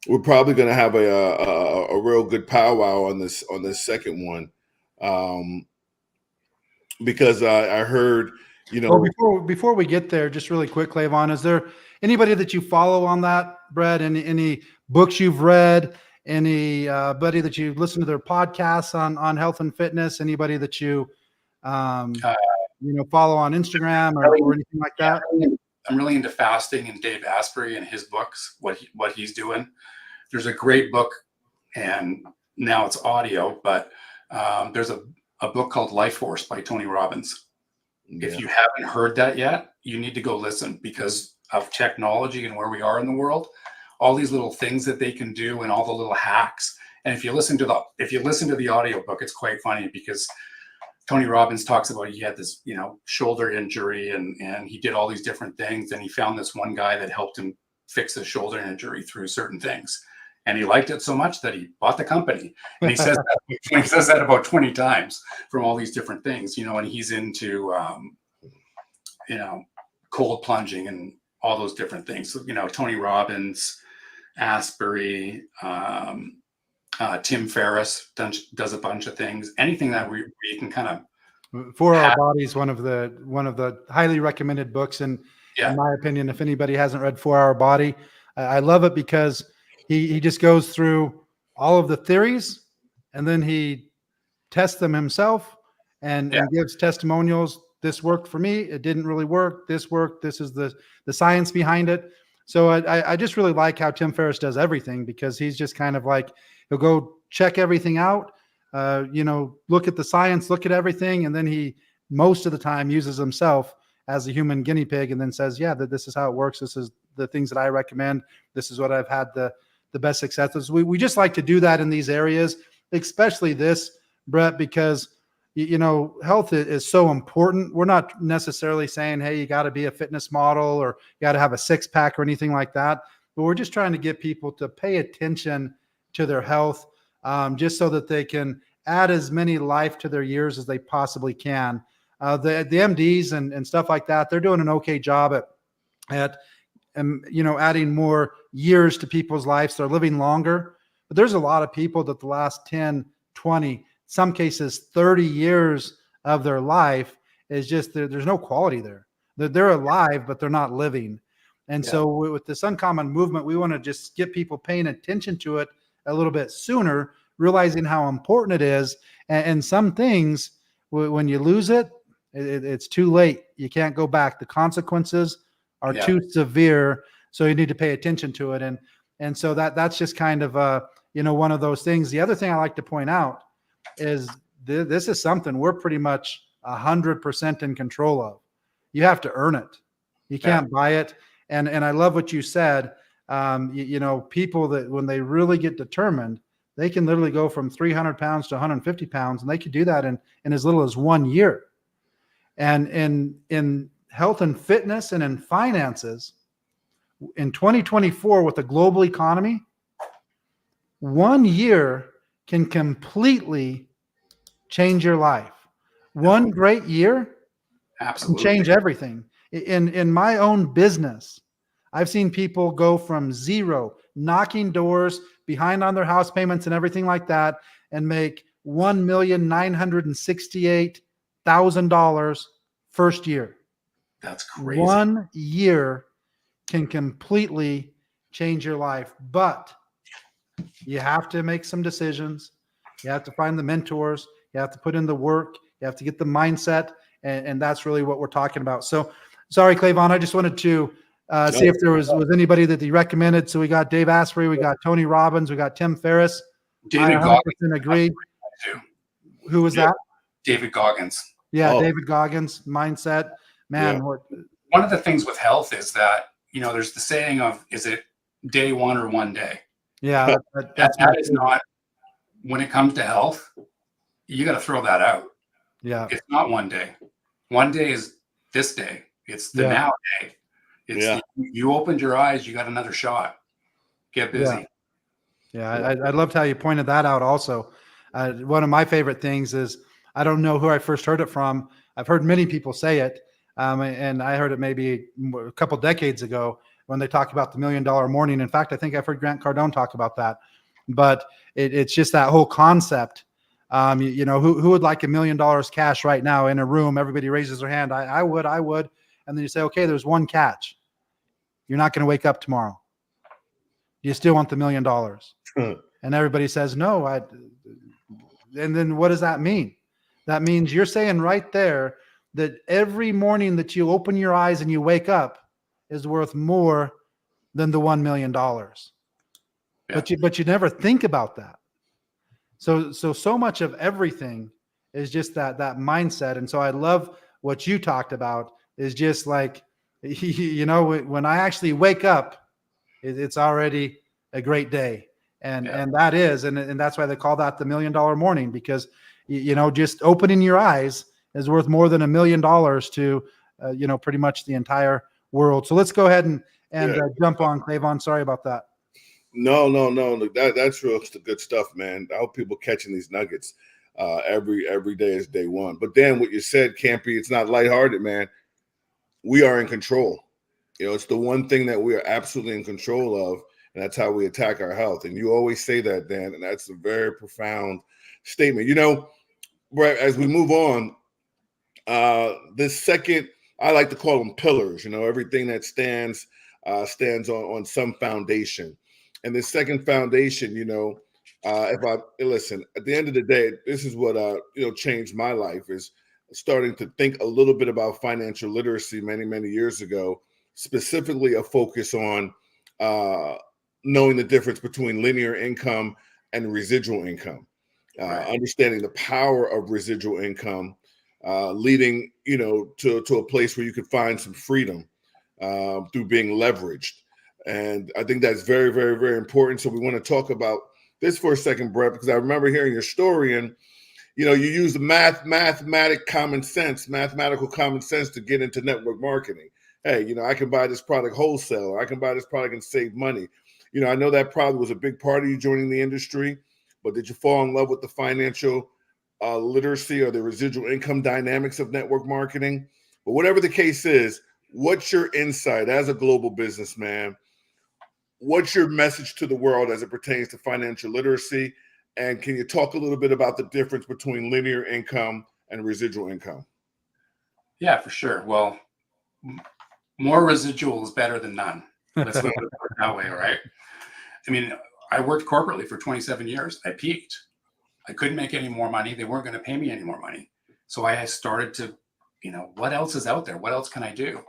we're probably going to have a real good powwow on this second one. Because I heard, Well, before we get there, just really quick, Clavon, is there anybody that you follow on that, Brett? Any books you've read? Anybody that you listen to their podcasts on health and fitness? Anybody that you follow on Instagram or anything like that? I'm really into fasting and Dave Asprey and his books, what he's doing. There's a great book, and now it's audio, but there's a book called Life Force by Tony Robbins. Yeah. If you haven't heard that yet, you need to go listen, because of technology and where we are in the world, all these little things that they can do and all the little hacks. And if you listen to the audio book, it's quite funny, because Tony Robbins talks about he had this, shoulder injury and he did all these different things. And he found this one guy that helped him fix his shoulder injury through certain things. And he liked it so much that he bought the company. And he says that about 20 times from all these different things, and he's into, cold plunging and all those different things. So, Tony Robbins, Asprey, Tim Ferriss does a bunch of things. Anything that we can kind of. 4 Hour Body is one of the highly recommended books. And in my opinion, if anybody hasn't read 4 Hour Body, I love it, because he just goes through all of the theories and then he tests them himself and gives testimonials. This worked for me. It didn't really work. This worked. This is the science behind it. So I just really like how Tim Ferriss does everything, because he's just kind of like, he'll go check everything out, look at the science, look at everything. And then he, most of the time, uses himself as a human guinea pig and then says, this is how it works. This is the things that I recommend. This is what I've had the best successes. We just like to do that in these areas, especially this, Brett, because, health is so important. We're not necessarily saying, hey, you got to be a fitness model or you got to have a 6-pack or anything like that. But we're just trying to get people to pay attention to their health, just so that they can add as many life to their years as they possibly can. The MDs and stuff like that, they're doing an okay job at adding more years to people's lives. They're living longer. But there's a lot of people that the last 10, 20, some cases 30 years of their life is just there's no quality there. They're alive, but they're not living. And so with this uncommon movement, we want to just get people paying attention to it a little bit sooner, realizing how important it is. And some things, when you lose it, it's too late. You can't go back. The consequences are too severe. So you need to pay attention to it. And so that's just kind of one of those things. The other thing I like to point out is this is something we're pretty much 100% in control of. You have to earn it. You can't buy it. And I love what you said. People that when they really get determined, they can literally go from 300 pounds to 150 pounds, and they could do that in as little as 1 year. And in health and fitness and in finances, in 2024 with the global economy, 1 year can completely change your life. One great year can change everything. In my own business, I've seen people go from zero, knocking doors, behind on their house payments and everything like that, and make $1,968,000 first year. That's crazy. 1 year can completely change your life, but you have to make some decisions. You have to find the mentors. You have to put in the work. You have to get the mindset, and that's really what we're talking about. So, sorry, Clayvon, I just wanted to see if there was anybody that he recommended. So we got Dave Asprey, we got Tony Robbins, we got Tim Ferriss. David I 100% Goggins agree. Who was that? David Goggins. Yeah, David Goggins, mindset. Man, one of the things with health is that, there's the saying of, is it day one or 1 day? Yeah, that is not, when it comes to health, you got to throw that out. Yeah. It's not 1 day. 1 day is this day. It's the now day. It's you opened your eyes, you got another shot. Get busy. Yeah, I loved how you pointed that out also. One of my favorite things is, I don't know who I first heard it from. I've heard many people say it. And I heard it maybe a couple decades ago when they talk about the $1 Million Morning. In fact, I think I've heard Grant Cardone talk about that. But it's just that whole concept. Who would like $1 million cash right now in a room? Everybody raises their hand. I would. And then you say, okay, there's one catch. You're not going to wake up tomorrow. You still want the $1 million. And everybody says, no. And then what does that mean? That means you're saying right there that every morning that you open your eyes and you wake up is worth more than the $1 million. But you never think about that. So much of everything is just that mindset. And so I love what you talked about is just like, when I actually wake up, it's already a great day. And that is, and that's why they call that the $1 Million Morning, because, just opening your eyes is worth more than $1 million to, pretty much the entire world. So let's go ahead and jump on, Clayvon. Sorry about that. No. That's real good stuff, man. I hope people catching these nuggets every day is day one. But then what you said, Campy, it's not lighthearted, man. We are in control. It's the one thing that we are absolutely in control of, and that's how we attack our health. And you always say that, Dan, and that's a very profound statement. Brett, as we move on, this second, I like to call them pillars, everything that stands on some foundation. And the second foundation, if I listen, at the end of the day, this is what changed my life, is starting to think a little bit about financial literacy many years ago, specifically a focus on knowing the difference between linear income and residual income, understanding the power of residual income, leading to a place where you could find some freedom through being leveraged. And I think that's very, very, very important. So we want to talk about this for a second, Brett, because I remember hearing your story, and you use the mathematical common sense to get into network marketing. Hey, I can buy this product wholesale, or I can buy this product and save money. I know that probably was a big part of you joining the industry, but did you fall in love with the financial literacy or the residual income dynamics of network marketing. But whatever the case is, what's your insight as a global businessman? What's your message to the world as it pertains to financial literacy? And can you talk a little bit about the difference between linear income and residual income? Yeah, for sure. Well, more residual is better than none. Let's look at it that way, right? I mean, I worked corporately for 27 years. I peaked. I couldn't make any more money. They weren't going to pay me any more money. So I started to, what else is out there? What else can I do?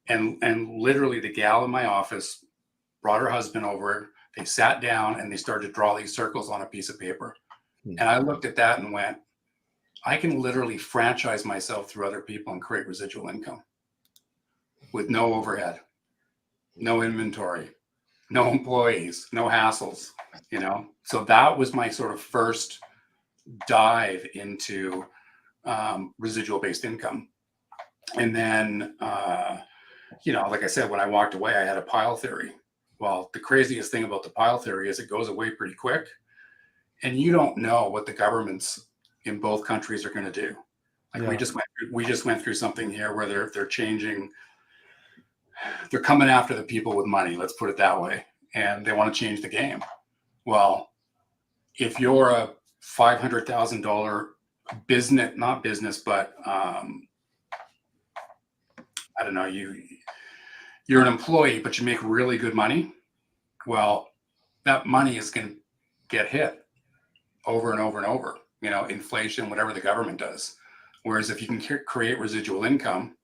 And literally the gal in my office brought her husband over. They sat down and they started to draw these circles on a piece of paper. And I looked at that and went, I can literally franchise myself through other people and create residual income with no overhead, no inventory, no employees, no hassles, So that was my sort of first dive into residual based income. And then, like I said, when I walked away, I had a pile theory. Well, the craziest thing about the pile theory is it goes away pretty quick. And you don't know what the governments in both countries are going to do. Like we just went through something here where they're changing. They're coming after the people with money. Let's put it that way. And they want to change the game. Well, if you're a $500,000 business, not business, but I don't know, you're an employee, but you make really good money. Well, that money is going to get hit over and over and over, inflation, whatever the government does. Whereas if you can create residual income,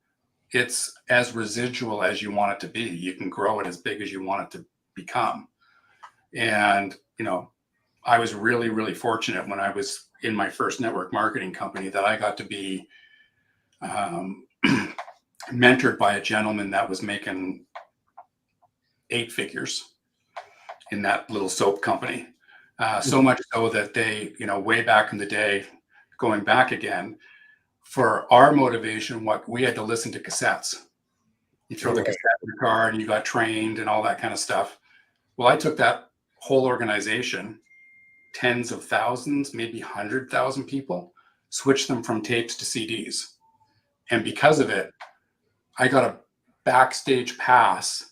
it's as residual as you want it to be. You can grow it as big as you want it to become. And, I was really, really fortunate when I was in my first network marketing company that I got to be mentored by a gentleman that was making 8 figures in that little soap company. So much so that they, way back in the day, going back again, for our motivation, what we had to listen to cassettes. You throw the cassette in your car and you got trained and all that kind of stuff. Well, I took that whole organization, tens of thousands, maybe 100,000 people, switched them from tapes to CDs. And because of it, I got a backstage pass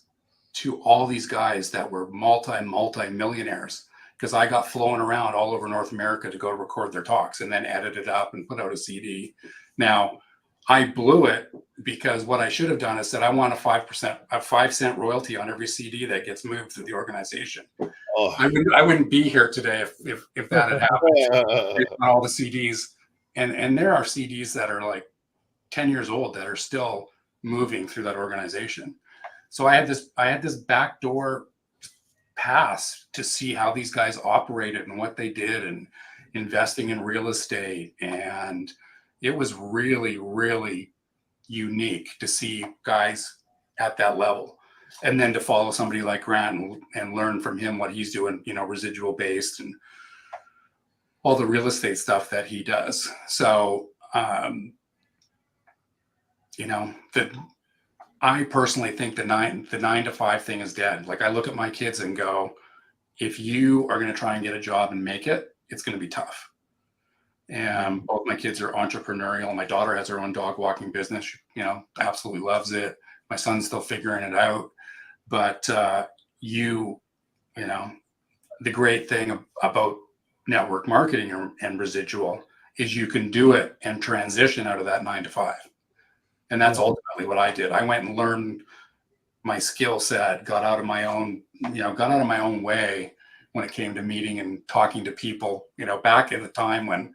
to all these guys that were multi-millionaires because I got flown around all over North America to go record their talks and then edit it up and put out a CD. Now, I blew it because what I should have done is said, I want a 5% royalty on every CD that gets moved through the organization. Oh. I wouldn't be here today if that had happened. All the CDs. And there are CDs that are like 10 years old that are still moving through that organization. So I had this backdoor pass to see how these guys operated and what they did and investing in real estate. And it was really, really unique to see guys at that level. And then to follow somebody like Grant and learn from him what he's doing, residual based and all the real estate stuff that he does. So, I personally think the 9 to 5 thing is dead. Like I look at my kids and go, if you are going to try and get a job and make it, it's going to be tough. And both my kids are entrepreneurial. My daughter has her own dog walking business, absolutely loves it. My son's still figuring it out. But, the great thing about network marketing and residual is you can do it and transition out of that 9 to 5. And that's ultimately what I did. I went and learned my skill set, got out of my own way when it came to meeting and talking to people, back in the time when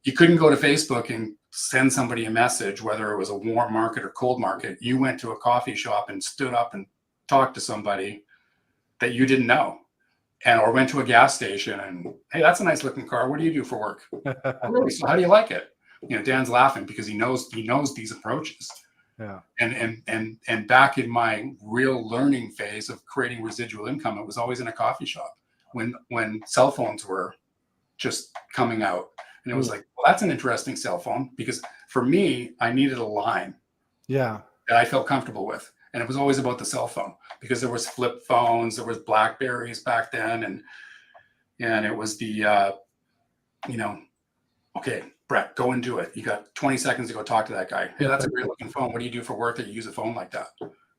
you couldn't go to Facebook and send somebody a message, whether it was a warm market or cold market. You went to a coffee shop and stood up and talked to somebody that you didn't know, or went to a gas station and, hey, that's a nice looking car. What do you do for work? Oh, really? So how do you like it? Dan's laughing because he knows these approaches. Yeah. And back in my real learning phase of creating residual income, it was always in a coffee shop when cell phones were just coming out. And it was like, well, that's an interesting cell phone because for me, I needed a line that I felt comfortable with. And it was always about the cell phone because there was flip phones, there was Blackberries back then. And it was the, Okay, Brett, go and do it. You got 20 seconds to go talk to that guy. Hey, that's a great looking phone. What do you do for work that you use a phone like that?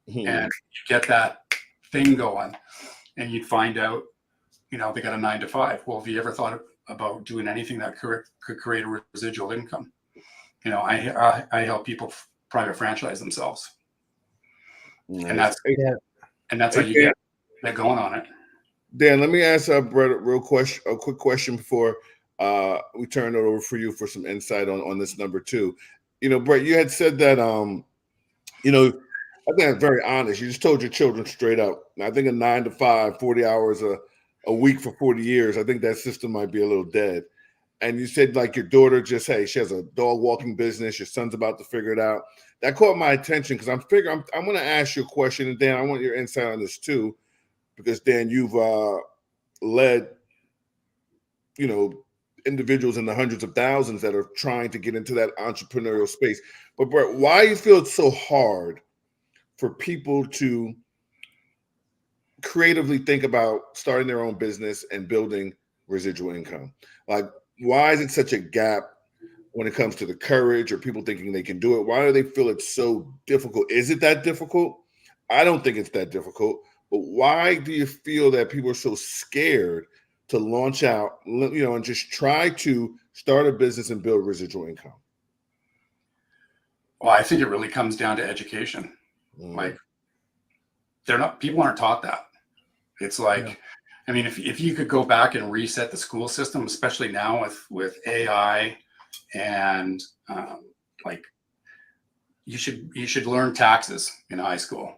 And you get that thing going, and you'd find out, they got a 9 to 5. Well, have you ever thought about doing anything that could create a residual income? I help people private franchise themselves, and that's how you get going on it. Dan, let me ask Brett a quick question before we turn it over for you for some insight on this number 2. Brett, you had said that I think that's very honest. You just told your children straight up. I think a 9 to 5, 40 hours a week for 40 years, I think that system might be a little dead. And you said like your daughter she has a dog walking business. Your son's about to figure it out. That caught my attention because I'm going to ask you a question. And Dan, I want your insight on this too, because Dan, you've led, individuals in the hundreds of thousands that are trying to get into that entrepreneurial space. But Brett, why do you feel it's so hard for people to creatively think about starting their own business and building residual income? Like, why is it such a gap when it comes to the courage or people thinking they can do it? Why do they feel it's so difficult? Is it that difficult? I don't think it's that difficult, but why do you feel that people are so scared to launch out, and just try to start a business and build residual income? Well, I think it really comes down to education. Like, people aren't taught that. It's like, I mean, if you could go back and reset the school system, especially now with AI, and like, you should learn taxes in high school,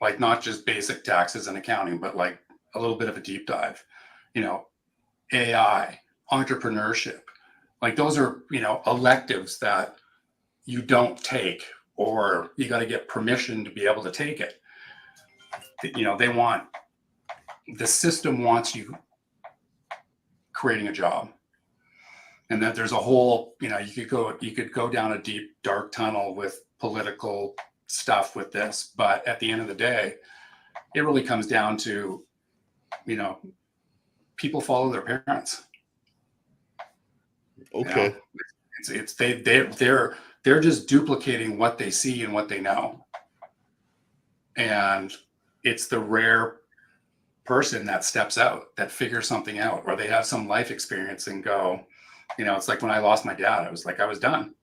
like not just basic taxes and accounting, but like a little bit of a deep dive. AI, entrepreneurship, like those are electives that you don't take, or you got to get permission to be able to take it. The system wants you creating a job, and that there's a whole, you could go down a deep dark tunnel with political stuff with this, but at the end of the day, it really comes down to, people follow their parents. Okay. They're just duplicating what they see and what they know. And it's the rare person that steps out, that figures something out, or they have some life experience and go, it's like when I lost my dad, I was done.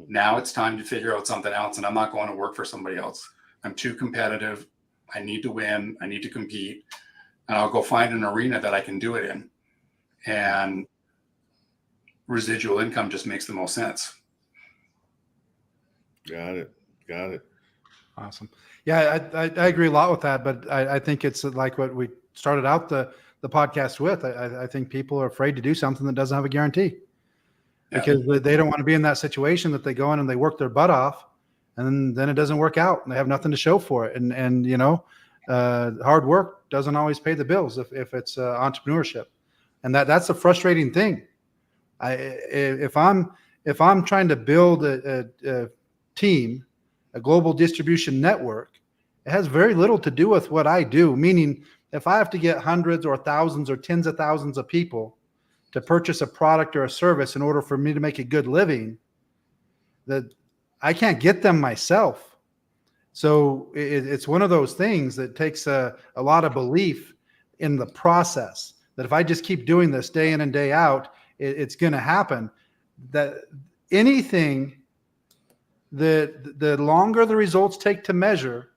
Now it's time to figure out something else, and I'm not going to work for somebody else. I'm too competitive. I need to win. I need to compete. And I'll go find an arena that I can do it in. And residual income just makes the most sense. Got it. Awesome. Yeah, I agree a lot with that, but I think it's like what we started out the podcast with. I think people are afraid to do something that doesn't have a guarantee, because they don't want to be in that situation that they go in and they work their butt off, and then it doesn't work out and they have nothing to show for it. And hard work doesn't always pay the bills if it's entrepreneurship, and that's a frustrating thing. If I'm trying to build a team, a global distribution network, it has very little to do with what I do. Meaning, if I have to get hundreds or thousands or tens of thousands of people to purchase a product or a service in order for me to make a good living, that I can't get them myself. So it's one of those things that takes a lot of belief in the process, that if I just keep doing this day in and day out, it's going to happen. That anything that the longer the results take to measure,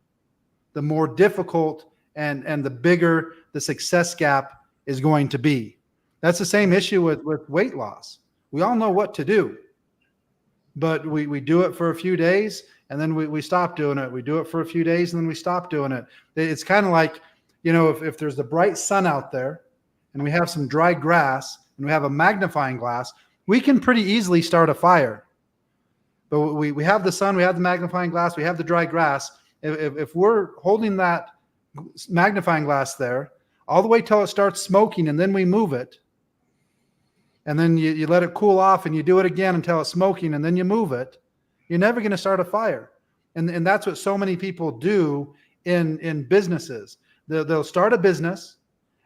the more difficult and the bigger the success gap is going to be. That's the same issue with weight loss. We all know what to do, but we do it for a few days and then we stop doing it. We do it for a few days and then we stop doing it. It's kind of like, if there's the bright sun out there and we have some dry grass and we have a magnifying glass, we can pretty easily start a fire. But we have the sun, we have the magnifying glass, we have the dry grass. If we're holding that magnifying glass there all the way till it starts smoking and then we move it, and then you let it cool off and you do it again until it's smoking and then you move it, you're never going to start a fire. And that's what so many people do in businesses. They'll start a business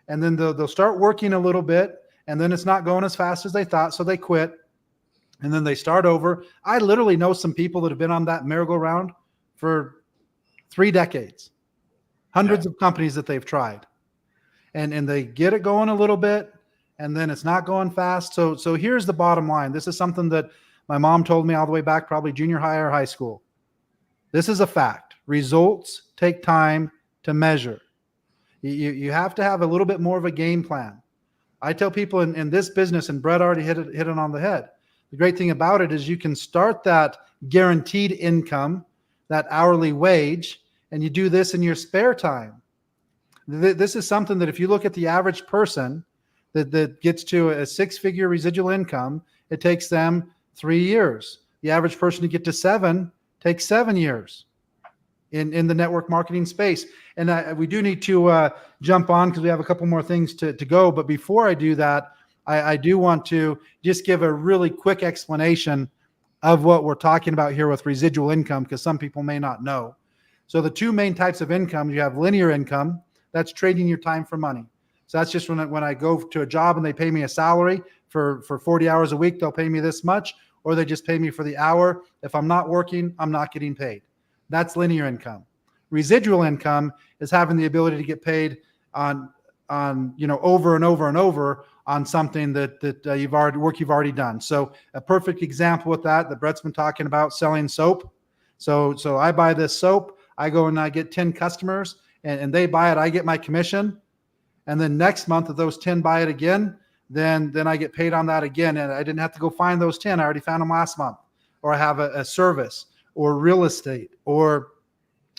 and then they'll start working a little bit and then it's not going as fast as they thought, so they quit. and then they start over. I literally know some people that have been on that merry-go-round for 3 decades, hundreds of companies that they've tried, and they get it going a little bit, and then it's not going fast. So here's the bottom line. This is something that my mom told me all the way back, probably junior high or high school. This is a fact. Results take time to measure. You have to have a little bit more of a game plan. I tell people in this business, and Brett already hit it on the head. The great thing about it is you can start that guaranteed income, that hourly wage, and you do this in your spare time. This is something that if you look at the average person that gets to a 6-figure residual income, it takes them 3 years. The average person to get to 7 takes 7 years in the network marketing space. And we do need to jump on because we have a couple more things to go. But before I do that, I do want to just give a really quick explanation of what we're talking about here with residual income, because some people may not know. So the 2 main types of income, you have linear income. That's trading your time for money. So that's just when I go to a job and they pay me a salary for 40 hours a week, they'll pay me this much, or they just pay me for the hour. If I'm not working, I'm not getting paid. That's linear income. Residual income is having the ability to get paid on over and over and over on something that you've already done. So a perfect example with that Brett's been talking about, selling soap. So I buy this soap, I go and I get 10 customers, and they buy it, I get my commission. And then next month, if those 10 buy it again, then I get paid on that again. And I didn't have to go find those 10. I already found them last month. Or I have a service or real estate, or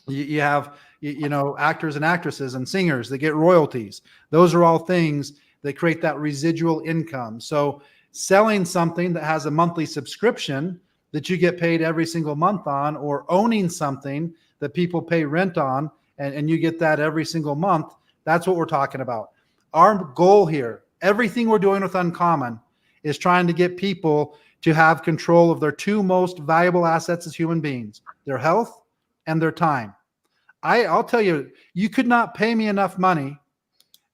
you have actors and actresses and singers that get royalties. Those are all things that create that residual income. So selling something that has a monthly subscription that you get paid every single month on, or owning something that people pay rent on, and you get that every single month, that's what we're talking about. Our goal here, everything we're doing with Uncommon, is trying to get people to have control of their 2 most valuable assets as human beings, their health and their time. I'll tell you, you could not pay me enough money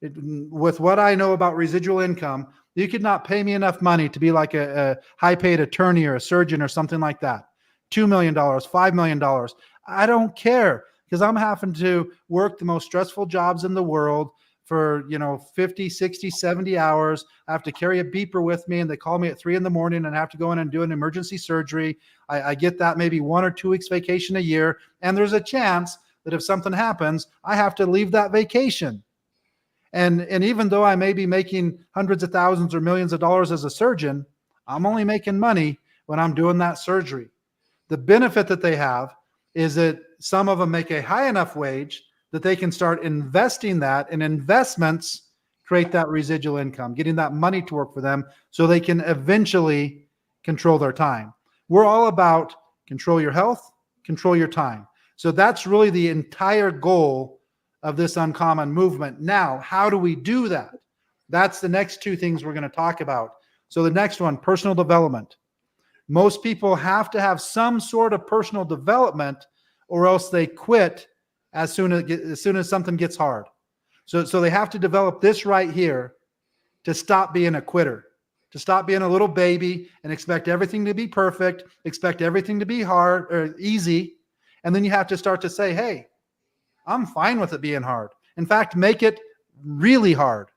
with what I know about residual income. You could not pay me enough money to be like a high-paid attorney or a surgeon or something like that. $2 million, $5 million. I don't care, because I'm having to work the most stressful jobs in the world for 50, 60, 70 hours. I have to carry a beeper with me, and they call me at 3 a.m. and I have to go in and do an emergency surgery. I get that maybe 1 or 2 weeks vacation a year, and there's a chance that if something happens, I have to leave that vacation. And even though I may be making hundreds of thousands or millions of dollars as a surgeon, I'm only making money when I'm doing that surgery. The benefit that they have is that some of them make a high enough wage that they can start investing that, and investments create that residual income, getting that money to work for them so they can eventually control their time. We're all about control your health, control your time. So that's really the entire goal of this Uncommon movement. Now, how do we do that? That's the next 2 things we're going to talk about. So the next one, personal development. Most people have to have some sort of personal development, or else they quit as soon as something gets hard. So they have to develop this right here to stop being a quitter, to stop being a little baby and expect everything to be perfect, expect everything to be hard or easy. And then you have to start to say, hey, I'm fine with it being hard. In fact, make it really hard.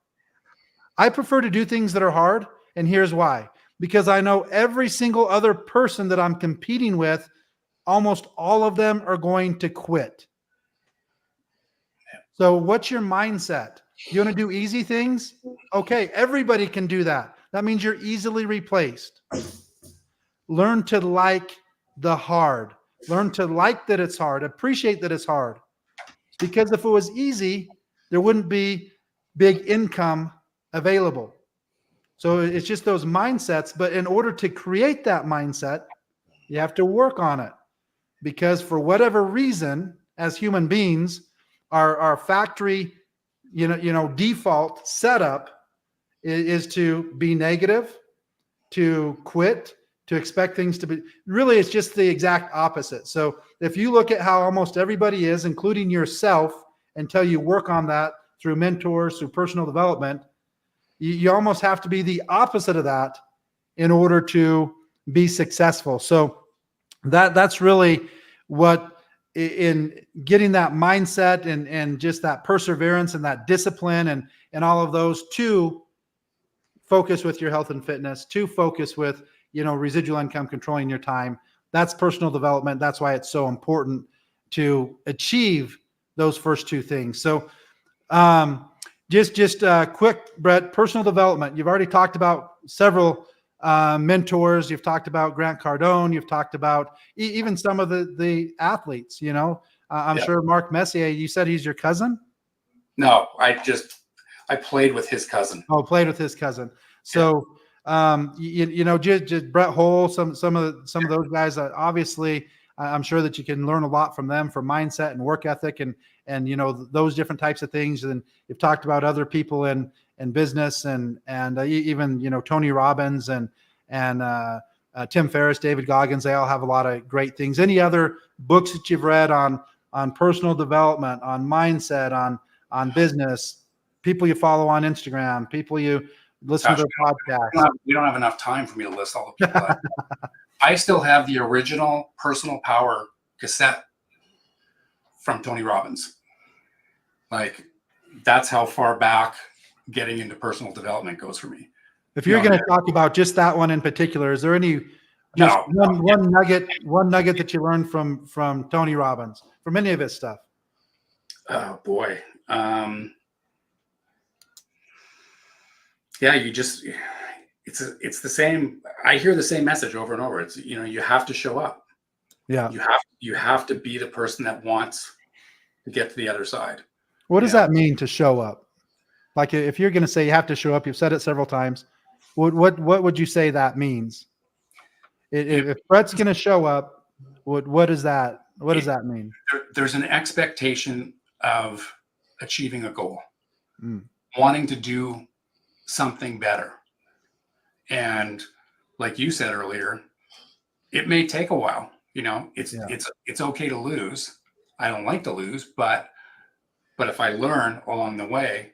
I prefer to do things that are hard, and here's why. Because I know every single other person that I'm competing with, almost all of them are going to quit. So what's your mindset? You want to do easy things? Okay, everybody can do that. That means you're easily replaced. Learn to like the hard. Learn to like that it's hard. Appreciate that it's hard. Because if it was easy, there wouldn't be big income available. So it's just those mindsets. But in order to create that mindset, you have to work on it. Because for whatever reason, as human beings, our factory, default setup is to be negative, to quit, to expect things to be. Really, it's just the exact opposite. So if you look at how almost everybody is, including yourself, until you work on that through mentors, through personal development, you almost have to be the opposite of that in order to be successful. So that's really what in getting that mindset and just that perseverance and that discipline and all of those to focus with your health and fitness, to focus with, residual income, controlling your time. That's personal development. That's why it's so important to achieve those first two things. So just quick, Brett, personal development. You've already talked about several mentors. You've talked about Grant Cardone. You've talked about even some of the athletes, I'm sure Mark Messier, you said he's your cousin? No, I played with his cousin. Oh, played with his cousin. So, just Brett Hull, some of those guys, obviously, I'm sure that you can learn a lot from them for mindset and work ethic and those different types of things. And you've talked about other people in business and even, Tony Robbins and Tim Ferriss, David Goggins. They all have a lot of great things. Any other books that you've read on personal development, on mindset, on business, people you follow on Instagram, people you listen to their podcasts? We don't have enough time for me to list all the people. I still have the original Personal Power cassette from Tony Robbins. Like, that's how far back getting into personal development goes for me. If you're going to talk about just that one in particular, is there any one nugget that you learned from Tony Robbins, from any of his stuff? Oh boy. Yeah, it's the same. I hear the same message over and over. It's, you have to show up. Yeah. You have to be the person that wants to get to the other side. What does that mean, to show up? Like, if you're going to say you have to show up, you've said it several times. What would you say that means? If Brett's going to show up, what does that mean? There's an expectation of achieving a goal, wanting to do something better. And like you said earlier, it may take a while. It's okay to lose. I don't like to lose, but if I learn along the way,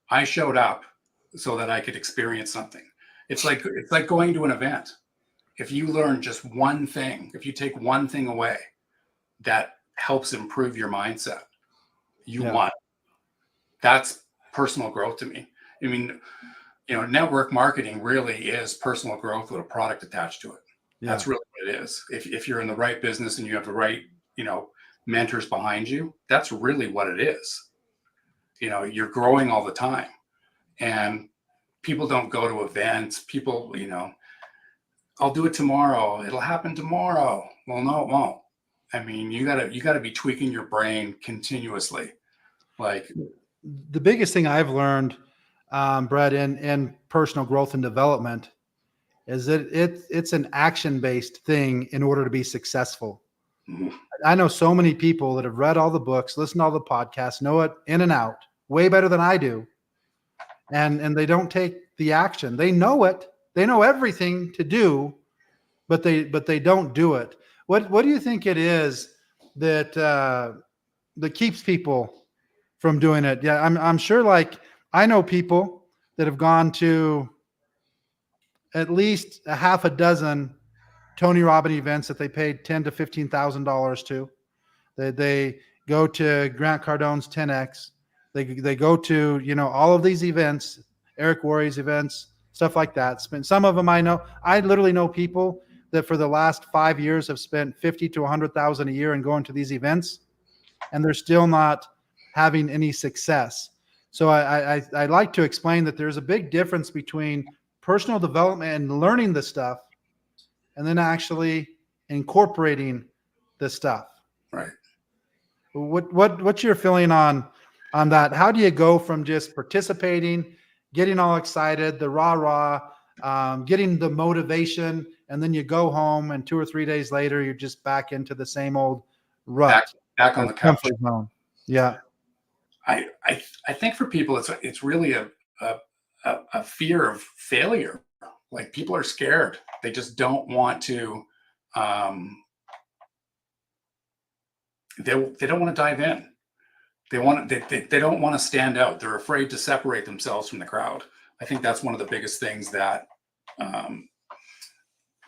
I showed up so that I could experience something. It's like going to an event. If you learn just one thing, if you take one thing away that helps improve your mindset, you won. That's personal growth to me. I mean, network marketing really is personal growth with a product attached to it. Yeah. That's really what it is. If you're in the right business and you have the right, mentors behind you, that's really what it is. You're growing all the time, and people don't go to events. People, I'll do it tomorrow. It'll happen tomorrow. Well, no, it won't. I mean, you gotta be tweaking your brain continuously. Like, the biggest thing I've learned, Brett, in personal growth and development is that it's an action-based thing in order to be successful. Mm-hmm. I know so many people that have read all the books, listened to all the podcasts, know it in and out, way better than I do. And they don't take the action. They know it. They know everything to do, but they don't do it. What do you think it is that keeps people from doing it? Yeah, I'm sure, like, I know people that have gone to at least a half a dozen Tony Robbins events that they paid $10,000 to $15,000 to. They go to Grant Cardone's 10X. They go to, all of these events, Eric Worre's events, stuff like that. Some of them I know. I literally know people that for the last 5 years have spent $50,000 to $100,000 a year in going to these events, and they're still not having any success. So I like to explain that there's a big difference between personal development and learning the stuff, and then actually incorporating the stuff. Right. What's your feeling on that? How do you go from just participating, getting all excited, the rah, getting the motivation, and then you go home and 2 or 3 days later, you're just back into the same old rut. Back on the couch. Zone. Yeah. I think for people, it's really a fear of failure. Like, people are scared. They just don't want to. They don't want to dive in. They don't want to stand out. They're afraid to separate themselves from the crowd. I think that's one of the biggest things that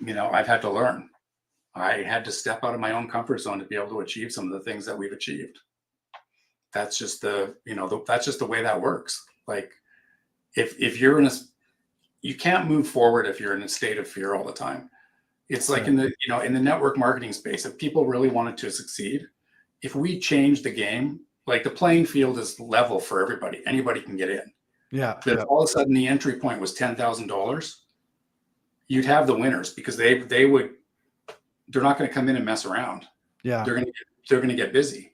I've had to learn. I had to step out of my own comfort zone to be able to achieve some of the things that we've achieved. That's just that's just the way that works. Like if you're you can't move forward if you're in a state of fear all the time. It's like in the network marketing space, if people really wanted to succeed, if we change the game, like the playing field is level for everybody. Anybody can get in. Yeah. But if all of a sudden the entry point was $10,000, you'd have the winners because they're not going to come in and mess around. Yeah. They're going to get busy.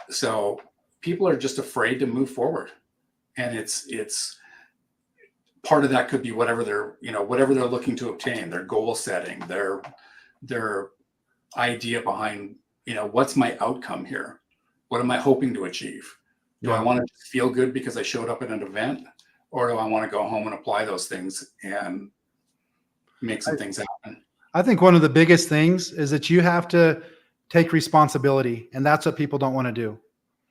So people are just afraid to move forward. And it's part of that could be whatever they're looking to obtain, their goal setting, their idea behind, what's my outcome here? What am I hoping to achieve? Do I want to feel good because I showed up at an event, or do I want to go home and apply those things and make some things happen? I think one of the biggest things is that you have to take responsibility, and that's what people don't want to do.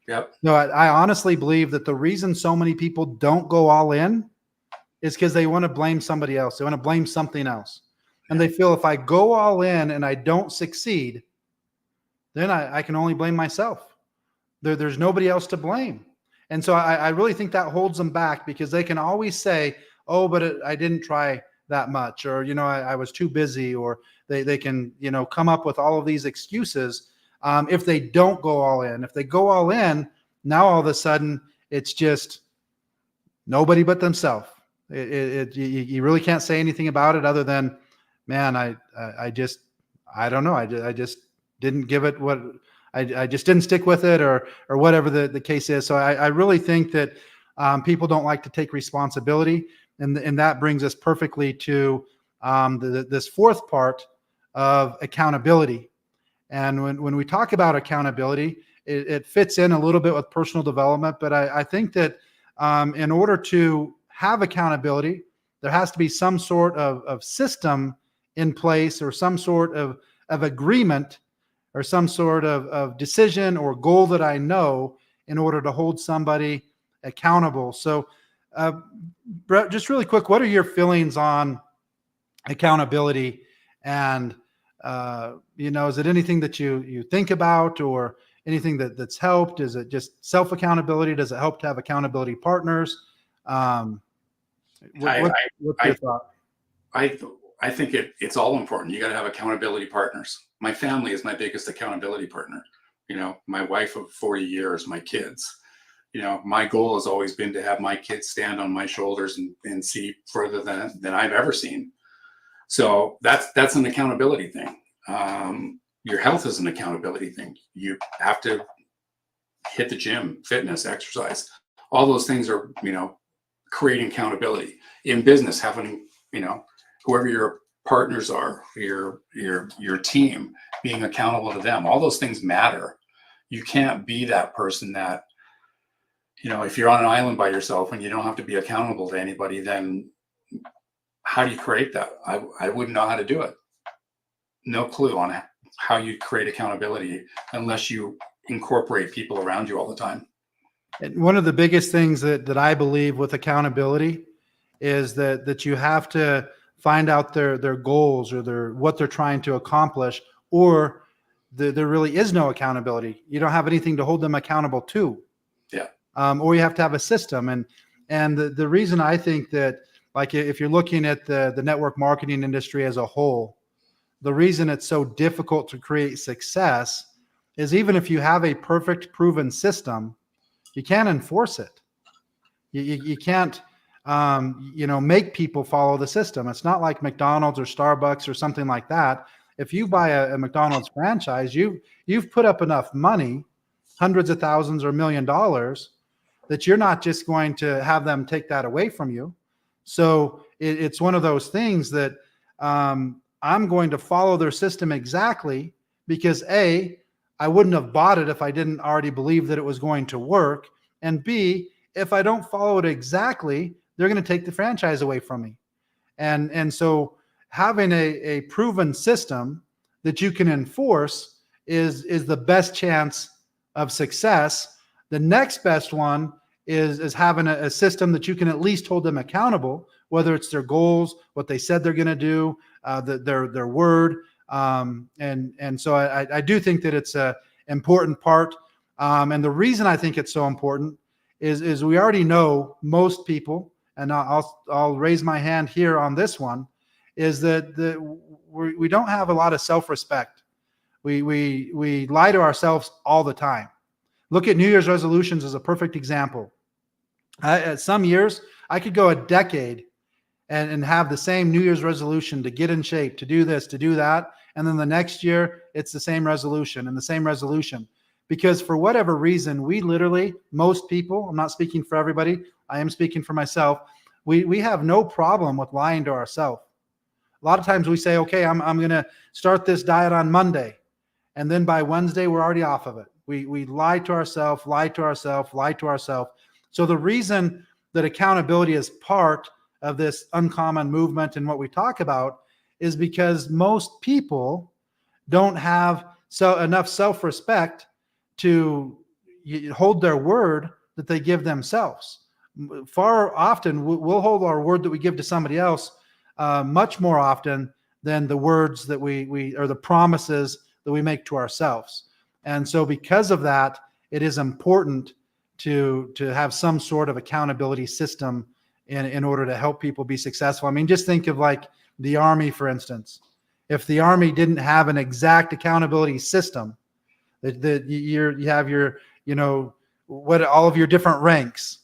Yep. No, I honestly believe that the reason so many people don't go all in is because they want to blame somebody else. They want to blame something else. And they feel if I go all in and I don't succeed, then I can only blame myself. There's nobody else to blame. And so I really think that holds them back because they can always say, oh, but I didn't try that much, or, I was too busy, or they can, come up with all of these excuses. If they don't go all in, if they go all in, now all of a sudden it's just nobody but themselves. You really can't say anything about it other than, man, I don't know. I just didn't give it what I just didn't stick with it, or whatever the case is. So I really think that people don't like to take responsibility. And that brings us perfectly to this fourth part of accountability. And when we talk about accountability, it fits in a little bit with personal development. But I think that in order to have accountability, there has to be some sort of system in place, or some sort of agreement, or some sort of decision or goal that I know in order to hold somebody accountable. So, Brett, just really quick, what are your feelings on accountability? And, is it anything that you think about, or anything that's helped? Is it just self-accountability? Does it help to have accountability partners? What's your thought? I think it's all important. You got to have accountability partners. My family is my biggest accountability partner. My wife of 40 years, my kids. My goal has always been to have my kids stand on my shoulders and see further than I've ever seen. So that's an accountability thing. Your health is an accountability thing. You have to hit the gym, fitness, exercise. All those things are, creating accountability. In business, having, whoever your partners are, your team, being accountable to them. All those things matter. You can't be that person that, if you're on an island by yourself and you don't have to be accountable to anybody, then how do you create that? I wouldn't know how to do it. No clue on how you create accountability unless you incorporate people around you all the time. And one of the biggest things that I believe with accountability is that you have to find out their goals, or what they're trying to accomplish, or there really is no accountability. You don't have anything to hold them accountable to. Yeah. Or you have to have a system. And the reason I think that, like, if you're looking at the network marketing industry as a whole, the reason it's so difficult to create success is even if you have a perfect proven system, you can't enforce it. You can't, make people follow the system. It's not like McDonald's or Starbucks or something like that. If you buy a McDonald's franchise, you've put up enough money, hundreds of thousands or $1 million, that you're not just going to have them take that away from you. So it's one of those things that I'm going to follow their system exactly because A, I wouldn't have bought it if I didn't already believe that it was going to work. And B, if I don't follow it exactly, they're going to take the franchise away from me. And so having a proven system that you can enforce is the best chance of success. The next best one is having a system that you can at least hold them accountable, whether it's their goals, what they said they're going to do, their word. And so I do think that it's a important part. And the reason I think it's so important is we already know most people, and I'll raise my hand here on this one, is that we don't have a lot of self-respect. We lie to ourselves all the time. Look at New Year's resolutions as a perfect example. Some years I could go a decade and have the same New Year's resolution to get in shape, to do this, to do that. And then the next year, it's the same resolution and the same resolution. Because for whatever reason, we literally, most people, I'm not speaking for everybody, I am speaking for myself, we have no problem with lying to ourselves. A lot of times we say, okay, I'm going to start this diet on Monday. And then by Wednesday, we're already off of it. We lie to ourselves, lie to ourselves, lie to ourselves. So the reason that accountability is part of this uncommon movement and what we talk about is because most people don't have enough self-respect to hold their word that they give themselves. Far often, we'll hold our word that we give to somebody else much more often than the words that we or the promises that we make to ourselves. And so because of that, it is important to have some sort of accountability system in order to help people be successful. I mean, just think of like the Army, for instance. If the Army didn't have an exact accountability system, that you have your, what all of your different ranks,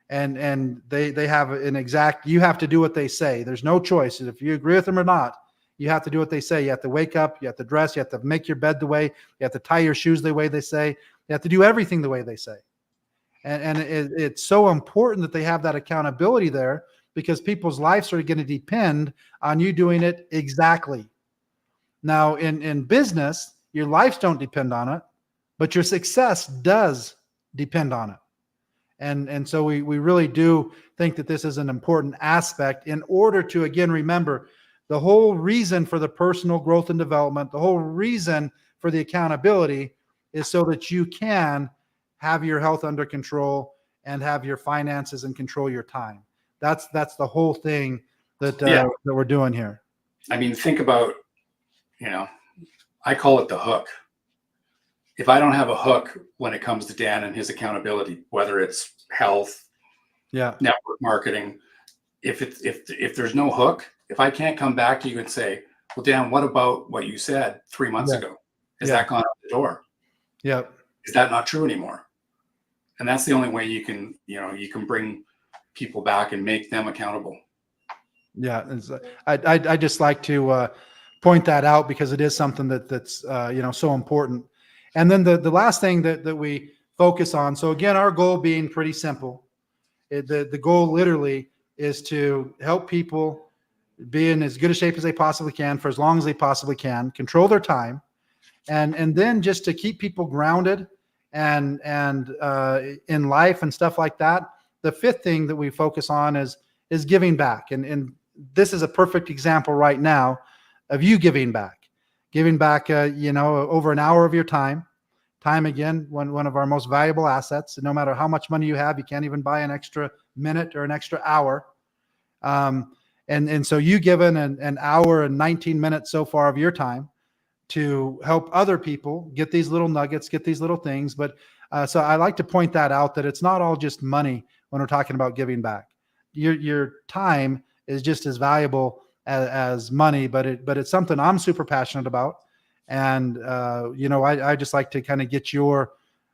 and they have an exact, you have to do what they say. There's no choice. If you agree with them or not, you have to do what they say. You have to wake up, you have to dress, you have to make your bed the way, you have to tie your shoes the way they say, you have to do everything the way they say. And it's so important that they have that accountability there, because people's lives are going to depend on you doing it exactly. Now, in business, your lives don't depend on it, but your success does depend on it. And so we really do think that this is an important aspect in order to, again, remember the whole reason for the personal growth and development, the whole reason for the accountability is so that you can have your health under control and have your finances and control your time. That's the whole thing that we're doing here. I mean, think about, I call it the hook. If I don't have a hook when it comes to Dan and his accountability, whether it's health, network marketing, if there's no hook, if I can't come back to you and say, well, Dan, what about what you said 3 months ago? Has that gone out the door? Yeah. Is that not true anymore? And that's the only way you can bring people back and make them accountable. Yeah. I just like to point that out because it is something that's so important. And then the last thing that we focus on. So again, our goal being pretty simple. The goal literally is to help people be in as good a shape as they possibly can for as long as they possibly can, control their time, and then just to keep people grounded and in life and stuff like that. The fifth thing that we focus on is giving back. And this is a perfect example right now of you giving back over an hour of your time. Time, again, one of our most valuable assets. And no matter how much money you have, you can't even buy an extra minute or an extra hour. And so you given an hour and 19 minutes so far of your time to help other people get these little nuggets, get these little things. But so I like to point that out, that it's not all just money when we're talking about giving back. Your time is just as valuable as money, but it's something I'm super passionate about. And, I just like to kind of get your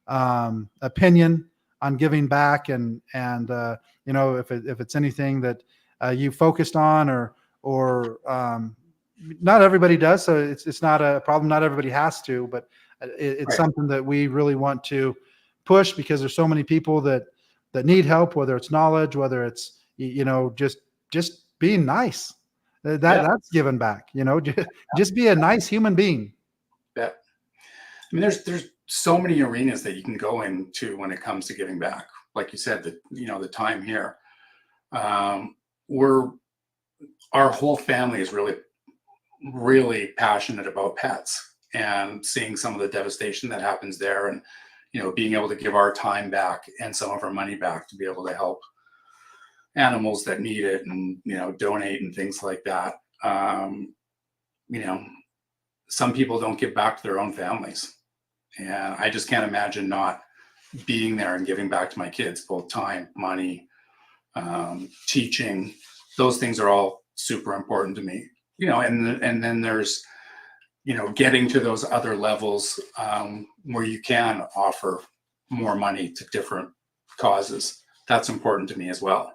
opinion on giving back and if it's anything that you focused on or not everybody does. So it's not a problem. Not everybody has to, but it's something that we really want to push because there's so many people that need help, whether it's knowledge, whether it's, just being nice. That's giving back, just be a nice human being. Yeah. I mean, there's so many arenas that you can go into when it comes to giving back. Like you said, the time here, our whole family is really, really passionate about pets and seeing some of the devastation that happens there, and being able to give our time back and some of our money back to be able to help animals that need it and, donate and things like that. Some people don't give back to their own families. And I just can't imagine not being there and giving back to my kids, both time, money, teaching. Those things are all super important to me. And then there's, getting to those other levels where you can offer more money to different causes. That's important to me as well.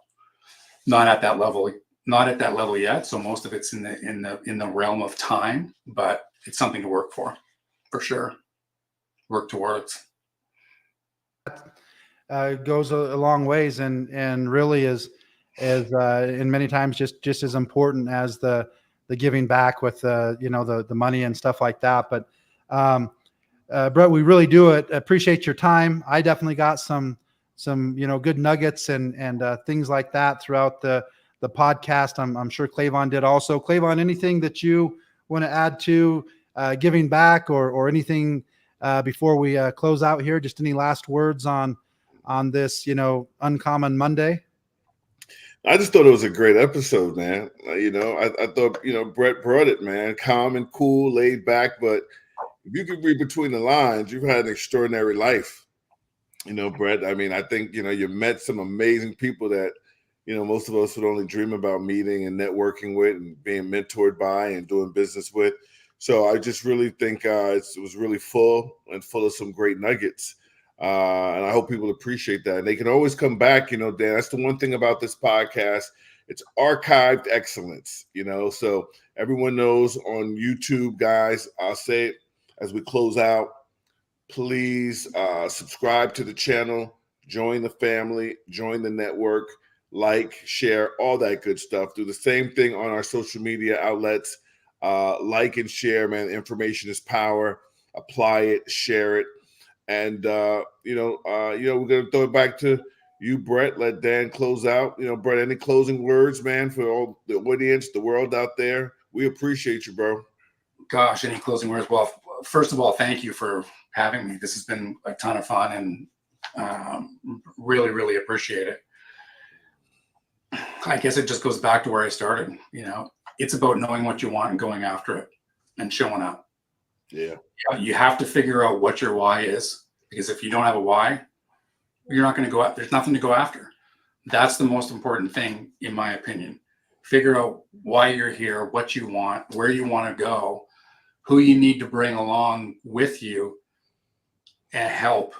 Not at that level yet. So most of it's in the realm of time, but it's something to work for sure. Work towards. Goes a long ways, and really is in many times just as important as the giving back with the money and stuff like that. But Brett, we really do appreciate your time. I definitely got some good nuggets and things like that throughout the podcast. I'm sure Clayvon did also. Clayvon, anything that you want to add to giving back or anything before we close out here? Just any last words on this Uncommon Monday? I just thought it was a great episode, man. I thought Brett brought it, man. Calm and cool, laid back, but if you could read between the lines, you've had an extraordinary life. Brett, I mean, I think, you met some amazing people that, most of us would only dream about meeting and networking with and being mentored by and doing business with. So I just really think it was really full of some great nuggets. And I hope people appreciate that. And they can always come back, Dan. That's the one thing about this podcast. It's archived excellence, So everyone knows on YouTube, guys, I'll say it as we close out. Please subscribe to the channel, join the family, join the network, like, share, all that good stuff. Do the same thing on our social media outlets. Like and share, man. Information is power. Apply it, share it. And, we're going to throw it back to you, Brett. Let Dan close out. Brett, any closing words, man, for all the audience, the world out there? We appreciate you, bro. Gosh, any closing words? Well, first of all, thank you for having me. This has been a ton of fun and really, really appreciate it. I guess it just goes back to where I started. It's about knowing what you want and going after it and showing up. Yeah. You have to figure out what your why is, because if you don't have a why, you're not going to go out. There's nothing to go after. That's the most important thing, in my opinion. Figure out why you're here, what you want, where you want to go, who you need to bring along with you, and help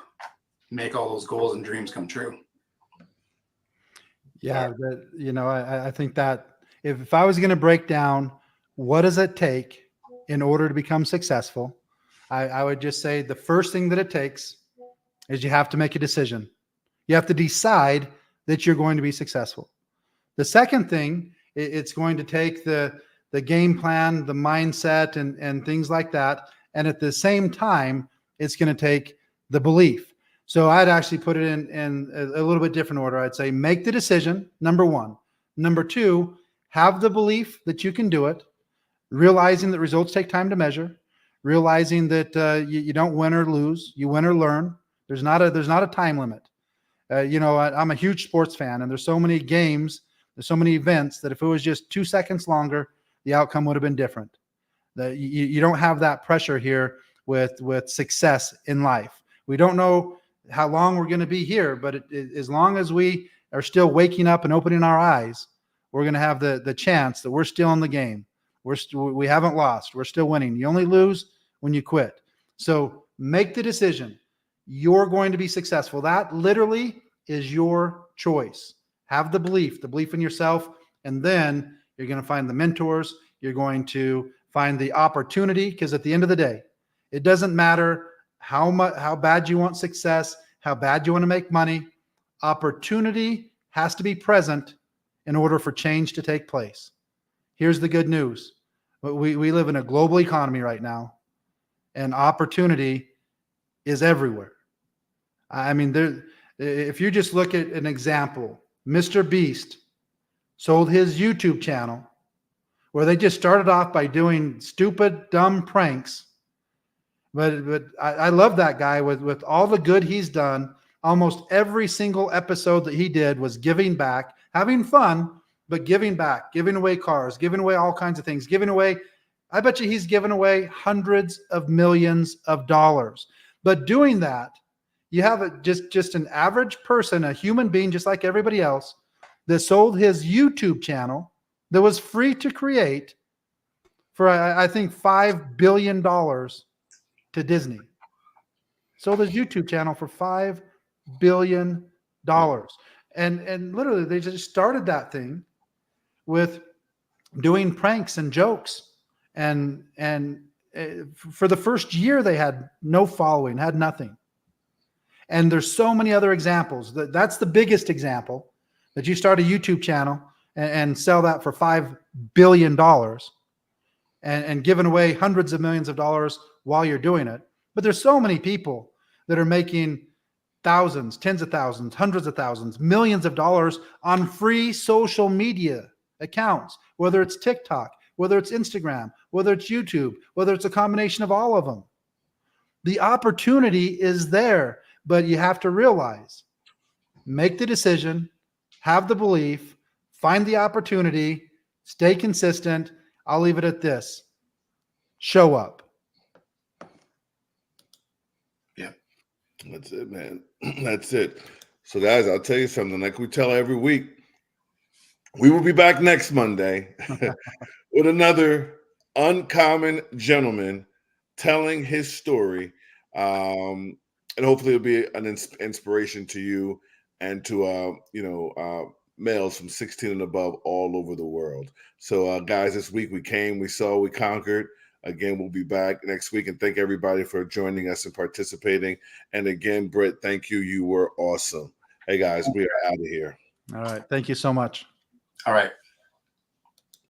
make all those goals and dreams come true. Yeah, I think that if I was going to break down what does it take in order to become successful, I would just say the first thing that it takes is you have to make a decision. You have to decide that you're going to be successful. The second thing, it's going to take the game plan, the mindset, and things like that. And at the same time, it's going to take the belief. So I'd actually put it in a little bit different order. I'd say make the decision, number one. Number two, have the belief that you can do it, realizing that results take time to measure, realizing that you don't win or lose, you win or learn. There's not a time limit. I'm a huge sports fan, and there's so many games, there's so many events that if it was just 2 seconds longer, the outcome would have been different. You don't have that pressure here with success in life. We don't know how long we're going to be here, but as long as we are still waking up and opening our eyes, we're going to have the chance that we're still in the game. We haven't lost. We're still winning. You only lose when you quit. So make the decision. You're going to be successful. That literally is your choice. Have the belief in yourself, and then you're going to find the mentors. You're going to find the opportunity, because at the end of the day, it doesn't matter how bad you want success, how bad you want to make money. Opportunity has to be present in order for change to take place. Here's the good news. We live in a global economy right now, and opportunity is everywhere. I mean, if you just look at an example, Mr. Beast sold his YouTube channel where they just started off by doing stupid, dumb pranks. But I love that guy with all the good he's done. Almost every single episode that he did was giving back, having fun, but giving back, giving away cars, giving away all kinds of things, giving away. I bet you he's given away hundreds of millions of dollars. But doing that, you have just an average person, a human being, just like everybody else, that sold his YouTube channel that was free to create for, I think, $5 billion to Disney. Sold his YouTube channel for $5 billion. And literally, they just started that thing with doing pranks and jokes. And for the first year, they had no following, had nothing. And there's so many other examples. That's the biggest example, that you start a YouTube channel and sell that for $5 billion and giving away hundreds of millions of dollars while you're doing it. But there's so many people that are making thousands, tens of thousands, hundreds of thousands, millions of dollars on free social media accounts, whether it's TikTok, whether it's Instagram, whether it's YouTube, whether it's a combination of all of them. The opportunity is there, but you have to realize, make the decision, have the belief, find the opportunity, stay consistent. I'll leave it at this: show up. Yeah. That's it, man. That's it. So, guys, I'll tell you something. Like we tell every week, we will be back next Monday with another uncommon gentleman telling his story. And hopefully it'll be an inspiration to you and to, males from 16 and above all over the world. So, guys, this week we came, we saw, we conquered. Again, we'll be back next week. And thank everybody for joining us and participating. And again, Britt, thank you. You were awesome. Hey, guys, we are out of here. All right. Thank you so much. All right.